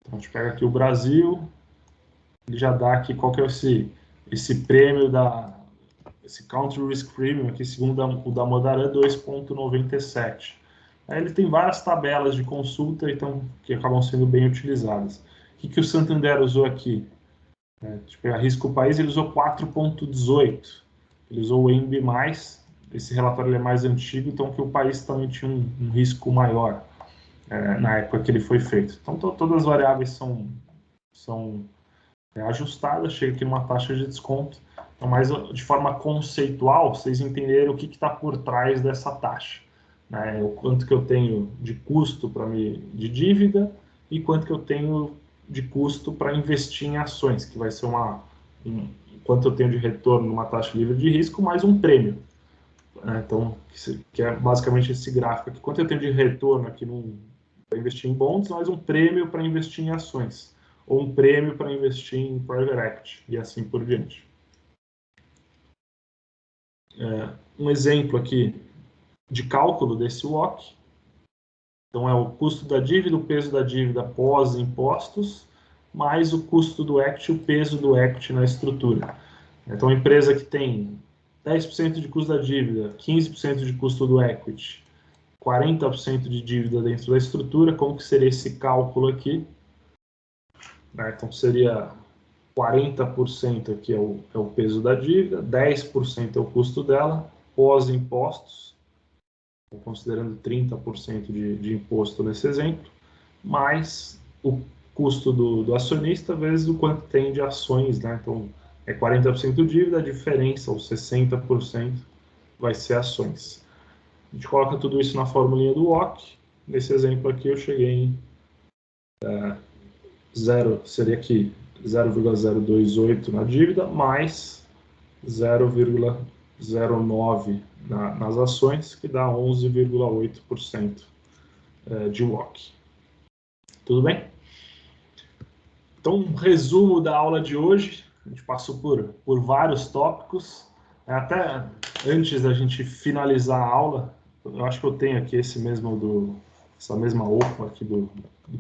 Então, a gente pega aqui o Brasil, ele já dá aqui qual que é esse prêmio esse Country Risk Premium, aqui segundo o Damodaran, 2,97. Aí ele tem várias tabelas de consulta, então, que acabam sendo bem utilizadas. O que o Santander usou aqui? Tipo, a Risco País, ele usou 4,18. Ele usou o EMB+, esse relatório ele é mais antigo, então que o país também tinha um risco maior na época que ele foi feito. Então, todas as variáveis são ajustadas, chega aqui numa taxa de desconto. Então, mais de forma conceitual, vocês entenderem o que está por trás dessa taxa, né? O quanto que eu tenho de custo de dívida e quanto que eu tenho de custo para investir em ações, que vai ser quanto eu tenho de retorno numa taxa livre de risco, mais um prêmio. Então, que é basicamente esse gráfico aqui. Quanto eu tenho de retorno aqui para investir em bonds, mais um prêmio para investir em ações, ou um prêmio para investir em private equity, e assim por diante. Um exemplo aqui de cálculo desse WOC. Então, é o custo da dívida, o peso da dívida pós-impostos, mais o custo do equity, o peso do equity na estrutura. Então, a empresa que tem 10% de custo da dívida, 15% de custo do equity, 40% de dívida dentro da estrutura, como que seria esse cálculo aqui? Então, seria 40% aqui é o peso da dívida, 10% é o custo dela, pós-impostos, considerando 30% de imposto nesse exemplo, mais o custo do acionista vezes o quanto tem de ações, né? Então, é 40% dívida, a diferença, os 60%, vai ser ações. A gente coloca tudo isso na formulinha do WOC. Nesse exemplo aqui, eu cheguei em seria aqui 0,028 na dívida, mais 0,09 nas ações, que dá 11,8% de WOC. Tudo bem? Então, um resumo da aula de hoje. A gente passou por vários tópicos. Até antes da gente finalizar a aula, eu acho que eu tenho aqui essa mesma OPA aqui do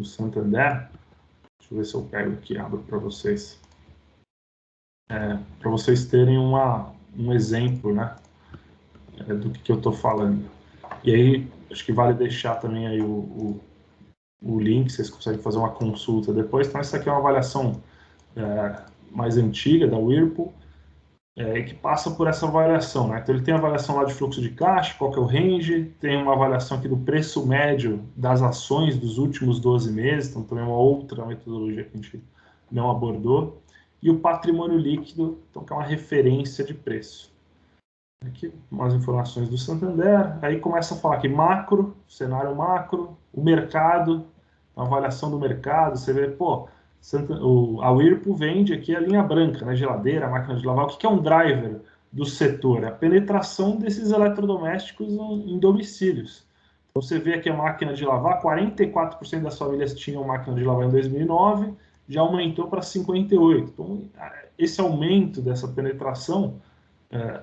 Santander. Deixa eu ver se eu pego aqui e abro para vocês. Para vocês terem um exemplo, né, do que eu estou falando. E aí, acho que vale deixar também aí o link, vocês conseguem fazer uma consulta depois. Então, essa aqui é uma avaliação mais antiga da Whirlpool, que passa por essa avaliação, né? Então, ele tem a avaliação lá de fluxo de caixa, qual que é o range, tem uma avaliação aqui do preço médio das ações dos últimos 12 meses, então também é uma outra metodologia que a gente não abordou, e o patrimônio líquido, então, que é uma referência de preço. Aqui, umas informações do Santander, aí começa a falar aqui macro, cenário macro, o mercado, a avaliação do mercado, você vê, a Whirlpool vende aqui a linha branca, né, geladeira, máquina de lavar. O que é um driver do setor? É a penetração desses eletrodomésticos em domicílios. Então, você vê aqui a máquina de lavar, 44% das famílias tinham máquina de lavar em 2009, já aumentou para 58%. Então, esse aumento dessa penetração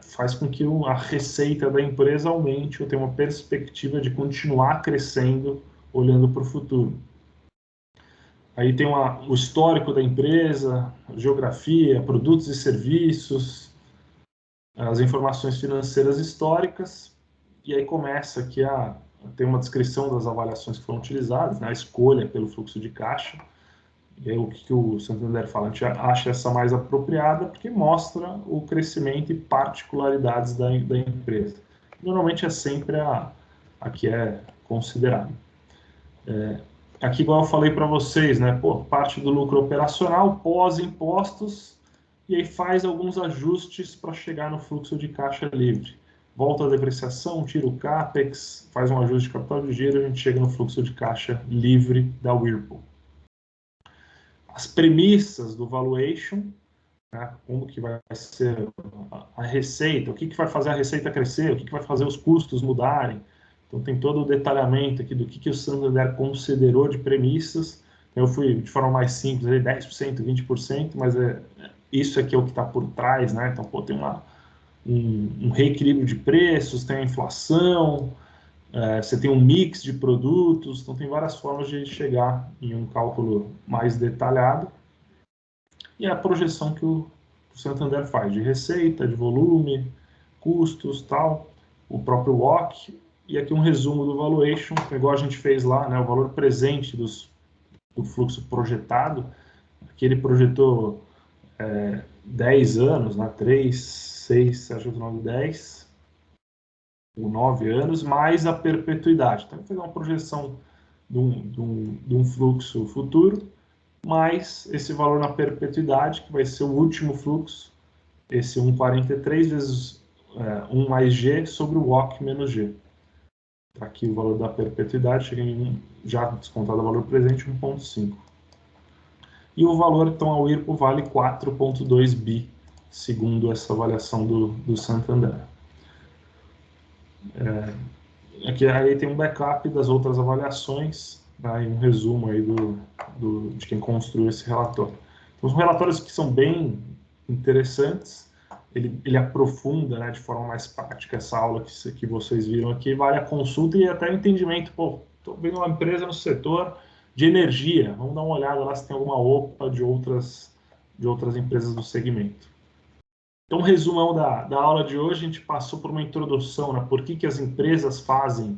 faz com que a receita da empresa aumente, ou tenha uma perspectiva de continuar crescendo olhando para o futuro. Aí tem o histórico da empresa, geografia, produtos e serviços, as informações financeiras históricas, e aí começa aqui tem uma descrição das avaliações que foram utilizadas, né, a escolha pelo fluxo de caixa. E aí o que o Santander fala? A gente acha essa mais apropriada porque mostra o crescimento e particularidades da empresa. Normalmente é sempre a que é considerada. Aqui, igual eu falei para vocês, né? Pô, parte do lucro operacional, pós-impostos, e aí faz alguns ajustes para chegar no fluxo de caixa livre. Volta a depreciação, tira o CAPEX, faz um ajuste de capital de giro, a gente chega no fluxo de caixa livre da Whirlpool. As premissas do valuation, né? Como que vai ser a receita, o que vai fazer a receita crescer, o que vai fazer os custos mudarem. Então tem todo o detalhamento aqui do que o Santander considerou de premissas. Eu fui de forma mais simples, 10%, 20%, mas isso aqui é o que está por trás, né? Então, pô, tem um reequilíbrio de preços, tem a inflação, você tem um mix de produtos, então tem várias formas de chegar em um cálculo mais detalhado. E a projeção que o Santander faz de receita, de volume, custos, tal, o próprio WACC, e aqui um resumo do valuation, igual a gente fez lá, né, o valor presente do fluxo projetado. Aqui ele projetou 10 anos, né, 3, 6, 7, 8, 9, 10, ou 9 anos, mais a perpetuidade. Então, fez uma projeção de um fluxo futuro, mais esse valor na perpetuidade, que vai ser o último fluxo, esse 1,43 vezes 1 mais G sobre o WACC menos G. Aqui o valor da perpetuidade chega em já descontado o valor presente, 1,5. E o valor, então, ao Whirlpool vale 4,2 bi, segundo essa avaliação do Santander. Aqui aí tem um backup das outras avaliações, né, e um resumo aí de quem construiu esse relatório. Então, são relatórios que são bem interessantes. Ele aprofunda, né, de forma mais prática essa aula que vocês viram aqui, vale a consulta e até o entendimento. Pô, estou vendo uma empresa no setor de energia, vamos dar uma olhada lá se tem alguma OPA de outras empresas do segmento. Então, resumão da aula de hoje, a gente passou por uma introdução, né, por que as empresas fazem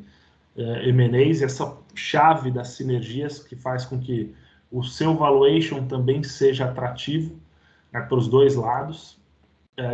M&As, e essa chave das sinergias que faz com que o seu valuation também seja atrativo, né, para os dois lados.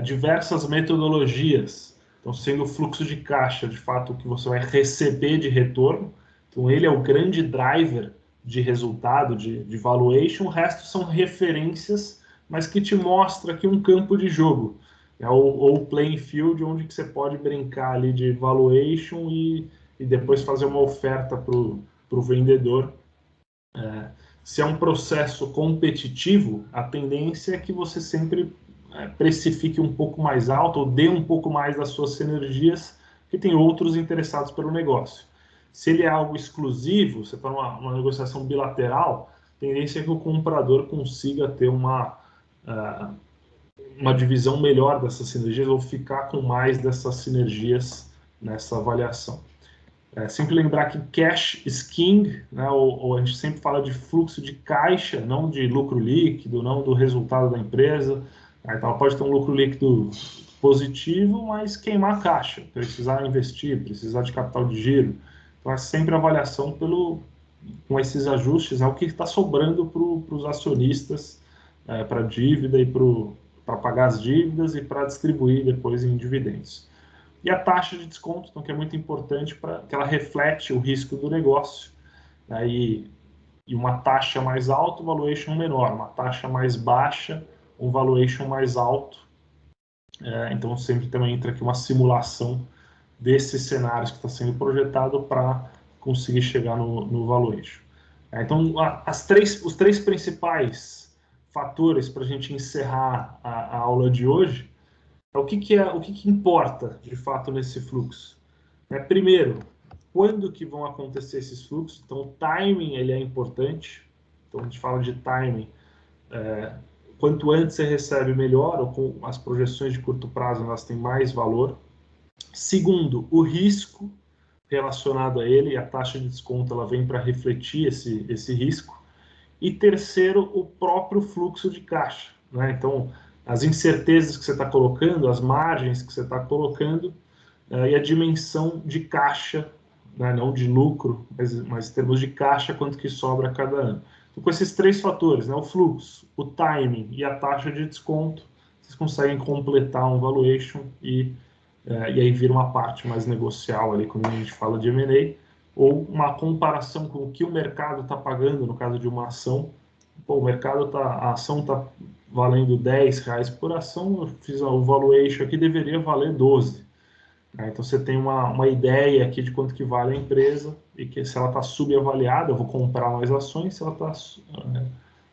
Diversas metodologias, então sendo o fluxo de caixa, de fato, o que você vai receber de retorno, então ele é o grande driver de resultado, de valuation, o resto são referências, mas que te mostra aqui um campo de jogo, ou playing field, onde que você pode brincar ali de valuation e depois fazer uma oferta para o vendedor. Se é um processo competitivo, a tendência é que você sempre precifique um pouco mais alto ou dê um pouco mais das suas sinergias, porque tem outros interessados pelo negócio. Se ele é algo exclusivo, você está numa negociação bilateral, a tendência é que o comprador consiga ter uma divisão melhor dessas sinergias ou ficar com mais dessas sinergias nessa avaliação. Sempre lembrar que cash is king, né, ou a gente sempre fala de fluxo de caixa, não de lucro líquido, não do resultado da empresa. Então, ela pode ter um lucro líquido positivo, mas queimar a caixa, precisar investir, precisar de capital de giro. Então, é sempre avaliação com esses ajustes, o que está sobrando para os acionistas, para a dívida e para pagar as dívidas e para distribuir depois em dividendos. E a taxa de desconto, então, que é muito importante, que ela reflete o risco do negócio, né, e uma taxa mais alta, um valuation menor, uma taxa mais baixa, um valuation mais alto. Então, sempre também entra aqui uma simulação desses cenários que está sendo projetado para conseguir chegar no valuation. Então, os três principais fatores para a gente encerrar a aula de hoje, o que importa, de fato, nesse fluxo? Primeiro, quando que vão acontecer esses fluxos? Então, o timing ele é importante. Então, a gente fala de timing. Quanto antes você recebe, melhor, ou com as projeções de curto prazo, elas têm mais valor. Segundo, o risco. relacionado a ele, e a taxa de desconto ela vem para refletir esse risco. E terceiro, o próprio fluxo de caixa, né? Então, as incertezas que você está colocando, as margens que você está colocando, e a dimensão de caixa, né? Não de lucro, mas em termos de caixa, quanto que sobra a cada ano. Então, com esses três fatores, né? O fluxo, o timing e a taxa de desconto, vocês conseguem completar um valuation e aí vira uma parte mais negocial ali quando a gente fala de M&A, ou uma comparação com o que o mercado está pagando no caso de uma ação. Pô, a ação está valendo R$10 por ação, eu fiz o valuation aqui, deveria valer 12. Então você tem uma ideia aqui de quanto que vale a empresa e que se ela está subavaliada, eu vou comprar mais ações, se ela está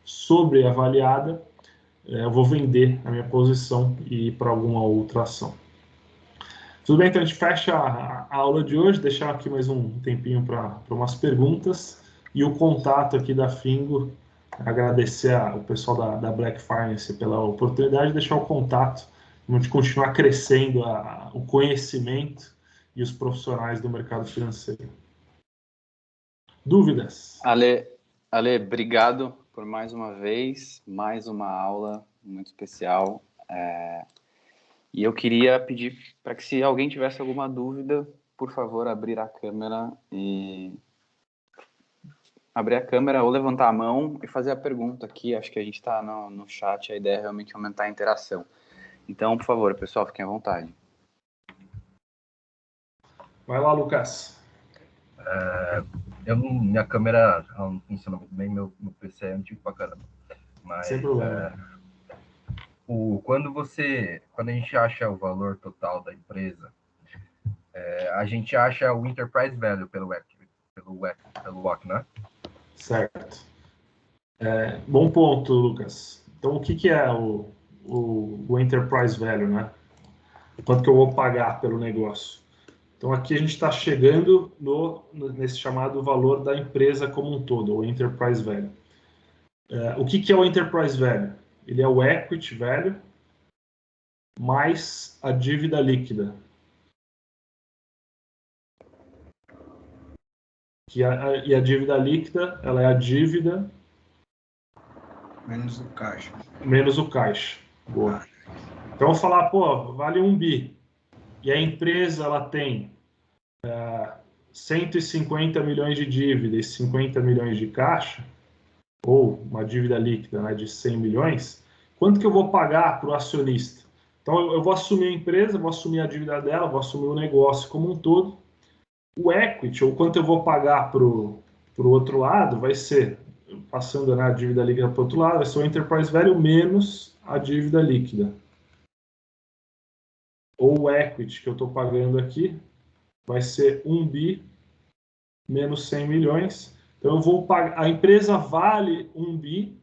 sobreavaliada, eu vou vender a minha posição e ir para alguma outra ação. Tudo bem, então a gente fecha a aula de hoje, deixar aqui mais um tempinho para umas perguntas e o contato aqui da Fingo, agradecer o pessoal da Black Finance pela oportunidade de deixar o contato, para a gente continuar crescendo o conhecimento e os profissionais do mercado financeiro. Dúvidas? Ale, obrigado por mais uma vez, mais uma aula muito especial. E eu queria pedir para que, se alguém tivesse alguma dúvida, por favor, abrir a câmera ou levantar a mão e fazer a pergunta aqui. Acho que a gente está no chat, a ideia é realmente aumentar a interação. Então, por favor, pessoal, fiquem à vontade. Vai lá, Lucas. Minha câmera não funciona muito bem, meu PC é antigo pra caramba. Mas, sem problema. Quando a gente acha o valor total da empresa, a gente acha o Enterprise Value pelo WACC, né? Certo. Bom ponto, Lucas. Então, o que é o Enterprise Value, né? Quanto que eu vou pagar pelo negócio? Então, aqui a gente está chegando nesse chamado valor da empresa como um todo, o Enterprise Value. O que é o Enterprise Value? Ele é o Equity Value mais a dívida líquida. E a dívida líquida, ela é a dívida... Menos o caixa. Menos o caixa. Boa. Então, eu vou falar, vale 1 bi. E a empresa, ela tem 150 milhões de dívida e 50 milhões de caixa, ou uma dívida líquida, né, de 100 milhões, quanto que eu vou pagar para o acionista? Então, eu vou assumir a empresa, vou assumir a dívida dela, vou assumir o negócio como um todo. O equity, ou quanto eu vou pagar para o outro lado, vai ser, passando a dívida líquida para o outro lado, vai ser o Enterprise Value menos a dívida líquida. Ou o equity que eu estou pagando aqui vai ser 1 bi menos 100 milhões. Então, eu vou pagar, a empresa vale 1 bi,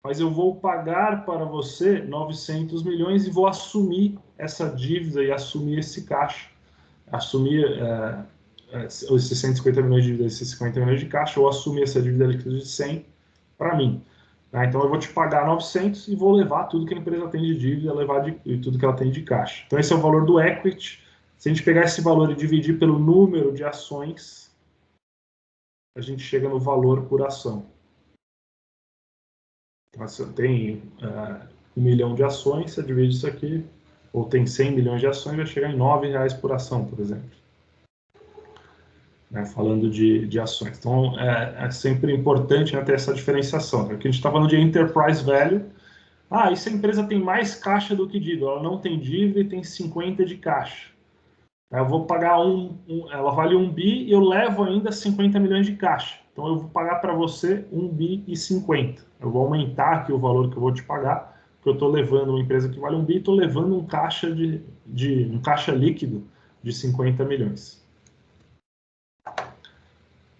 mas eu vou pagar para você 900 milhões e vou assumir essa dívida e assumir esse caixa. Assumir esses 150 milhões de dívida, esses 50 milhões de caixa, ou assumir essa dívida líquida de 100 para mim. Então, eu vou te pagar 900 e vou levar tudo que a empresa tem de dívida, e tudo que ela tem de caixa. Então, esse é o valor do equity. Se a gente pegar esse valor e dividir pelo número de ações, a gente chega no valor por ação. Então, se tem 1 milhão de ações, você divide isso aqui, ou tem 100 milhões de ações, vai chegar em R$9 por ação, por exemplo. Falando de ações. Então, é sempre importante ter essa diferenciação. Aqui a gente está falando de Enterprise Value. E se a empresa tem mais caixa do que dívida? Ela não tem dívida e tem 50 de caixa. Eu vou pagar ela vale 1 bi e eu levo ainda 50 milhões de caixa. Então, eu vou pagar para você 1 bi e 50. Eu vou aumentar aqui o valor que eu vou te pagar, porque eu estou levando uma empresa que vale 1 bi e estou levando um caixa um caixa líquido de 50 milhões.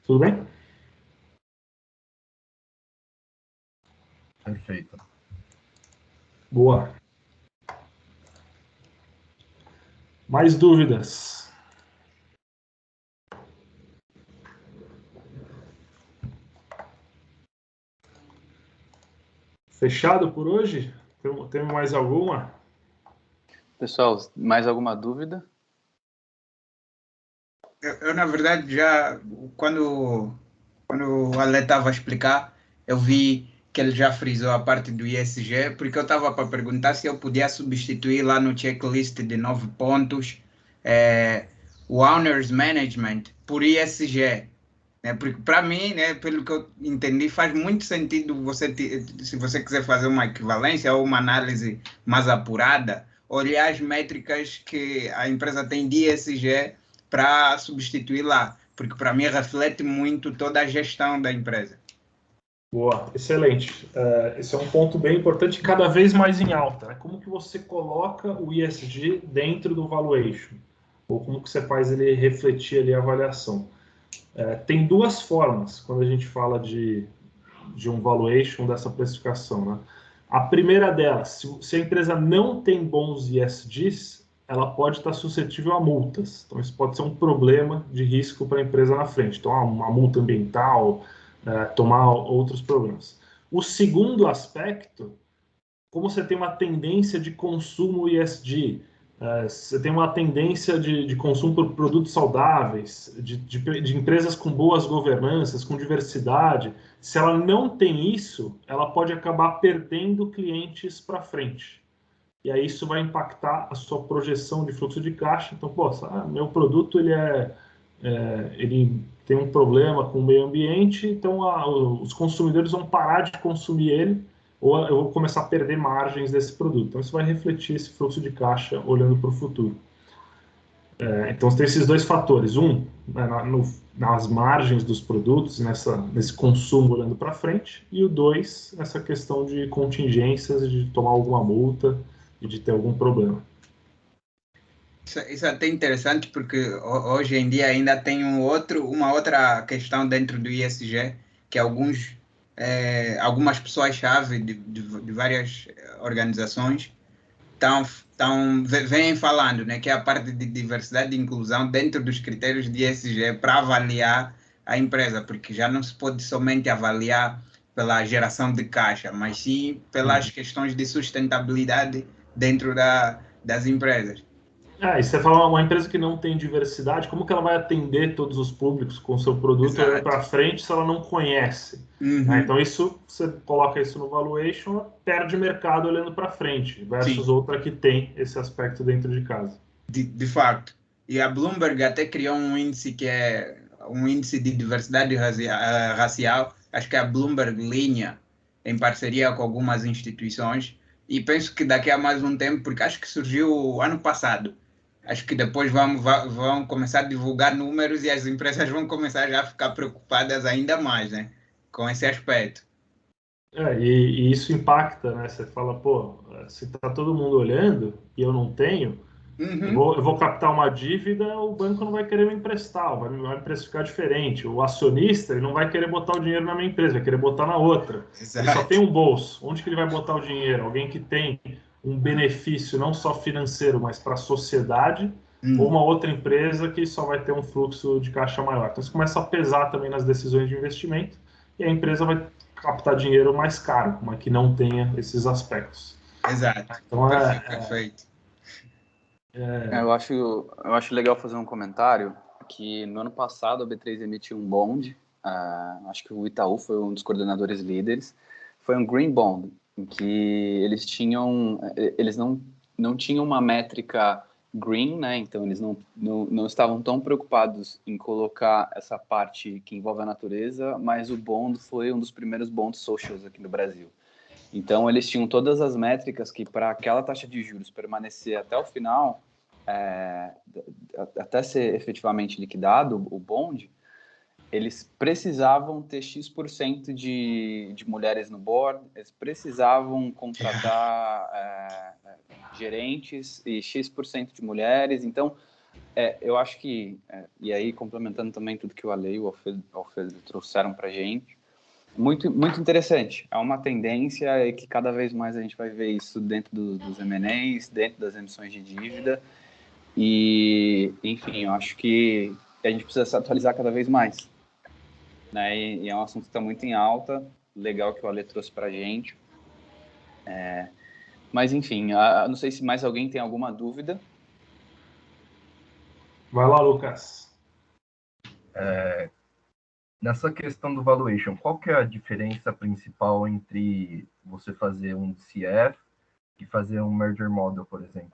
Tudo bem? Perfeito. Boa. Mais dúvidas? Fechado por hoje? Temos mais alguma? Pessoal, mais alguma dúvida? Na verdade, já quando o Ale estava a explicar, eu vi que ele já frisou a parte do ISG, porque eu estava para perguntar se eu podia substituir lá no checklist de 9 pontos eh, o Owners Management por ISG. Né? Porque para mim, né, pelo que eu entendi, faz muito sentido se você quiser fazer uma equivalência ou uma análise mais apurada, olhar as métricas que a empresa tem de ESG para substituir lá, porque para mim reflete muito toda a gestão da empresa. Boa, excelente. Esse é um ponto bem importante, cada vez mais em alta. Né? Como que você coloca o ESG dentro do valuation? Ou como que você faz ele refletir ali a avaliação? Tem duas formas quando a gente fala de um valuation dessa precificação. Né? A primeira delas, se a empresa não tem bons ESGs, ela pode estar suscetível a multas. Então, isso pode ser um problema de risco para a empresa na frente. Então, uma multa ambiental, tomar outros problemas. O segundo aspecto, como você tem uma tendência de consumo ESG, você tem uma tendência de consumo por produtos saudáveis, de empresas com boas governanças, com diversidade. Se ela não tem isso, ela pode acabar perdendo clientes para frente. E aí isso vai impactar a sua projeção de fluxo de caixa. Então, meu produto ele tem um problema com o meio ambiente, então os consumidores vão parar de consumir ele, ou eu vou começar a perder margens desse produto. Então, isso vai refletir esse fluxo de caixa olhando para o futuro. Então, tem esses dois fatores. Um, nas margens dos produtos, nesse consumo olhando para frente. E o dois, essa questão de contingências, de tomar alguma multa e de ter algum problema. Isso é até interessante, porque hoje em dia ainda tem uma outra questão dentro do ISG, que algumas pessoas-chave de várias organizações vêm falando, né, que é a parte de diversidade e inclusão dentro dos critérios de ESG para avaliar a empresa, porque já não se pode somente avaliar pela geração de caixa, mas sim pelas questões de sustentabilidade dentro das empresas. E você fala uma empresa que não tem diversidade, como que ela vai atender todos os públicos com o seu produto olhando para frente se ela não conhece? Uhum. Então, você coloca isso no valuation, ela perde mercado olhando para frente, versus outra que tem esse aspecto dentro de casa. De fato. E a Bloomberg até criou um índice que é um índice de diversidade racial, acho que é a Bloomberg Linha, em parceria com algumas instituições, e penso que daqui a mais um tempo, porque acho que surgiu ano passado, acho que depois vão começar a divulgar números e as empresas vão começar já a ficar preocupadas ainda mais, né, com esse aspecto. E isso impacta, né? Você fala, se tá todo mundo olhando e eu não tenho, Uhum. eu vou captar uma dívida, o banco não vai querer me emprestar, vai me precificar diferente. O acionista, ele não vai querer botar o dinheiro na minha empresa, vai querer botar na outra. Exato. Ele só tem um bolso. Onde que ele vai botar o dinheiro? Alguém que tem um benefício não só financeiro, mas para a sociedade, ou uma outra empresa que só vai ter um fluxo de caixa maior. Então, isso começa a pesar também nas decisões de investimento e a empresa vai captar dinheiro mais caro, mas que não tenha esses aspectos. Exato. Então, perfeito. Eu acho legal fazer um comentário que no ano passado a B3 emitiu um bond, acho que o Itaú foi um dos coordenadores líderes, foi um green bond, em que eles não tinham uma métrica green, né? Então eles não estavam tão preocupados em colocar essa parte que envolve a natureza, mas o bond foi um dos primeiros bonds socials aqui no Brasil. Então, eles tinham todas as métricas que, para aquela taxa de juros permanecer até o final, até ser efetivamente liquidado o bond, eles precisavam ter X% de mulheres no board, eles precisavam contratar gerentes e X% de mulheres. Então, eu acho que, e aí complementando também tudo que o Ale e o Alfredo trouxeram para a gente, muito, muito interessante. É uma tendência que cada vez mais a gente vai ver isso dentro dos M&As, dentro das emissões de dívida. E, enfim, eu acho que a gente precisa se atualizar cada vez mais. Né? E é um assunto que está muito em alta. Legal que o Ale trouxe para a gente. Mas, enfim, não sei se mais alguém tem alguma dúvida. Vai lá, Lucas. Nessa questão do valuation, qual que é a diferença principal entre você fazer um DCF e fazer um merger model, por exemplo?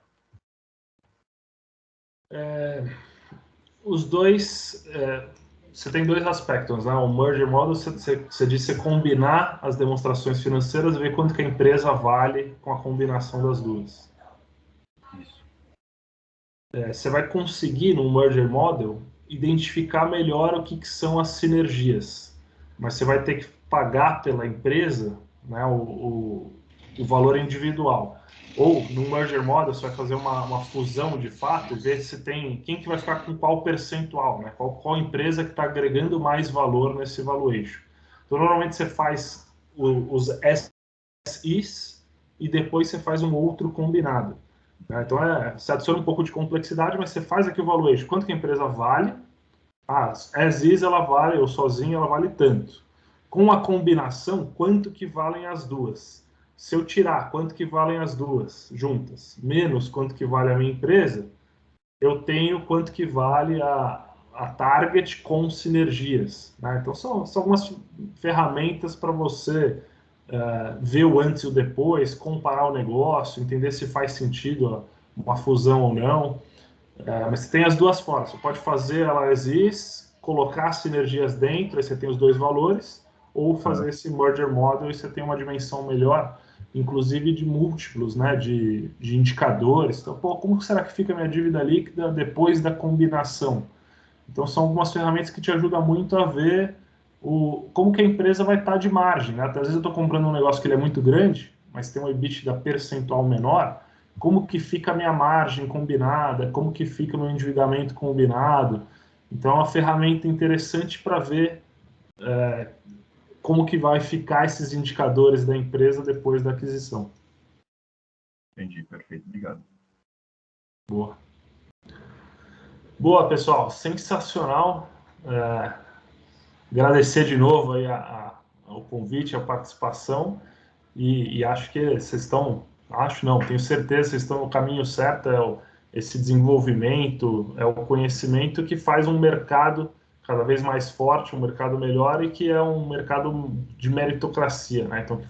Os dois, você tem dois aspectos, né? O merger model, você diz você combinar as demonstrações financeiras e ver quanto que a empresa vale com a combinação das duas. Isso. Você vai conseguir, no merger model, identificar melhor o que são as sinergias, mas você vai ter que pagar pela empresa, né, o valor individual. Ou, no merger model, você vai fazer uma fusão de fato e ver se tem quem que vai ficar com qual percentual, né, qual empresa que está agregando mais valor nesse valuation. Então, normalmente você faz os SIs e depois você faz um outro combinado. Então, você adiciona um pouco de complexidade, mas você faz aqui o valuation. Quanto que a empresa vale? As is ela vale, ou sozinha ela vale tanto. Com a combinação, quanto que valem as duas? Se eu tirar quanto que valem as duas juntas, menos quanto que vale a minha empresa, eu tenho quanto que vale a target com sinergias. Né? Então, são algumas ferramentas para você ver o antes e o depois, comparar o negócio, entender se faz sentido uma fusão ou não. Mas você tem as duas formas. Você pode fazer ela as is, colocar sinergias dentro, aí você tem os dois valores, ou fazer esse merger model e você tem uma dimensão melhor, inclusive de múltiplos, né, de indicadores. Então, como será que fica a minha dívida líquida depois da combinação? Então, são algumas ferramentas que te ajudam muito a ver como que a empresa vai estar de margem. Né? Às vezes eu estou comprando um negócio que ele é muito grande, mas tem um EBITDA percentual menor, como que fica a minha margem combinada, como que fica o meu endividamento combinado. Então, é uma ferramenta interessante para ver como que vai ficar esses indicadores da empresa depois da aquisição. Entendi, perfeito, obrigado. Boa. Boa, pessoal, sensacional. Agradecer de novo aí o convite, a participação, e acho que vocês estão, tenho certeza que vocês estão no caminho certo, esse desenvolvimento, o conhecimento que faz um mercado cada vez mais forte, um mercado melhor e que é um mercado de meritocracia, né? Então,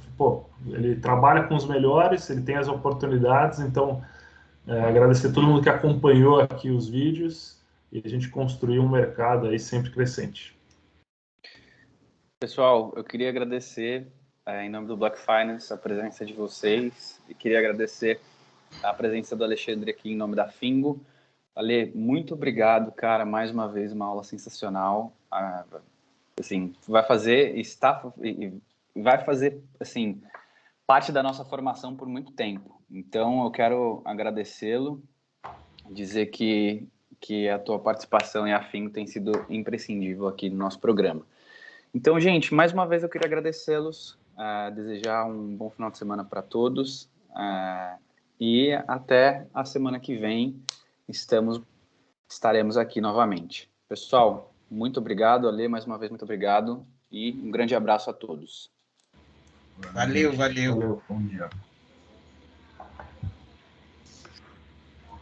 ele trabalha com os melhores, ele tem as oportunidades, então agradecer a todo mundo que acompanhou aqui os vídeos e a gente construiu um mercado aí sempre crescente. Pessoal, eu queria agradecer, em nome do Black Finance, a presença de vocês e queria agradecer a presença do Alexandre aqui em nome da Fingo. Ale, muito obrigado, cara, mais uma vez uma aula sensacional. Assim, vai fazer assim, parte da nossa formação por muito tempo. Então, eu quero agradecê-lo, dizer que a tua participação e a Fingo tem sido imprescindível aqui no nosso programa. Então, gente, mais uma vez eu queria agradecê-los, desejar um bom final de semana para todos e até a semana que vem estaremos aqui novamente. Pessoal, muito obrigado, Ale, mais uma vez muito obrigado e um grande abraço a todos. Valeu. Bom dia.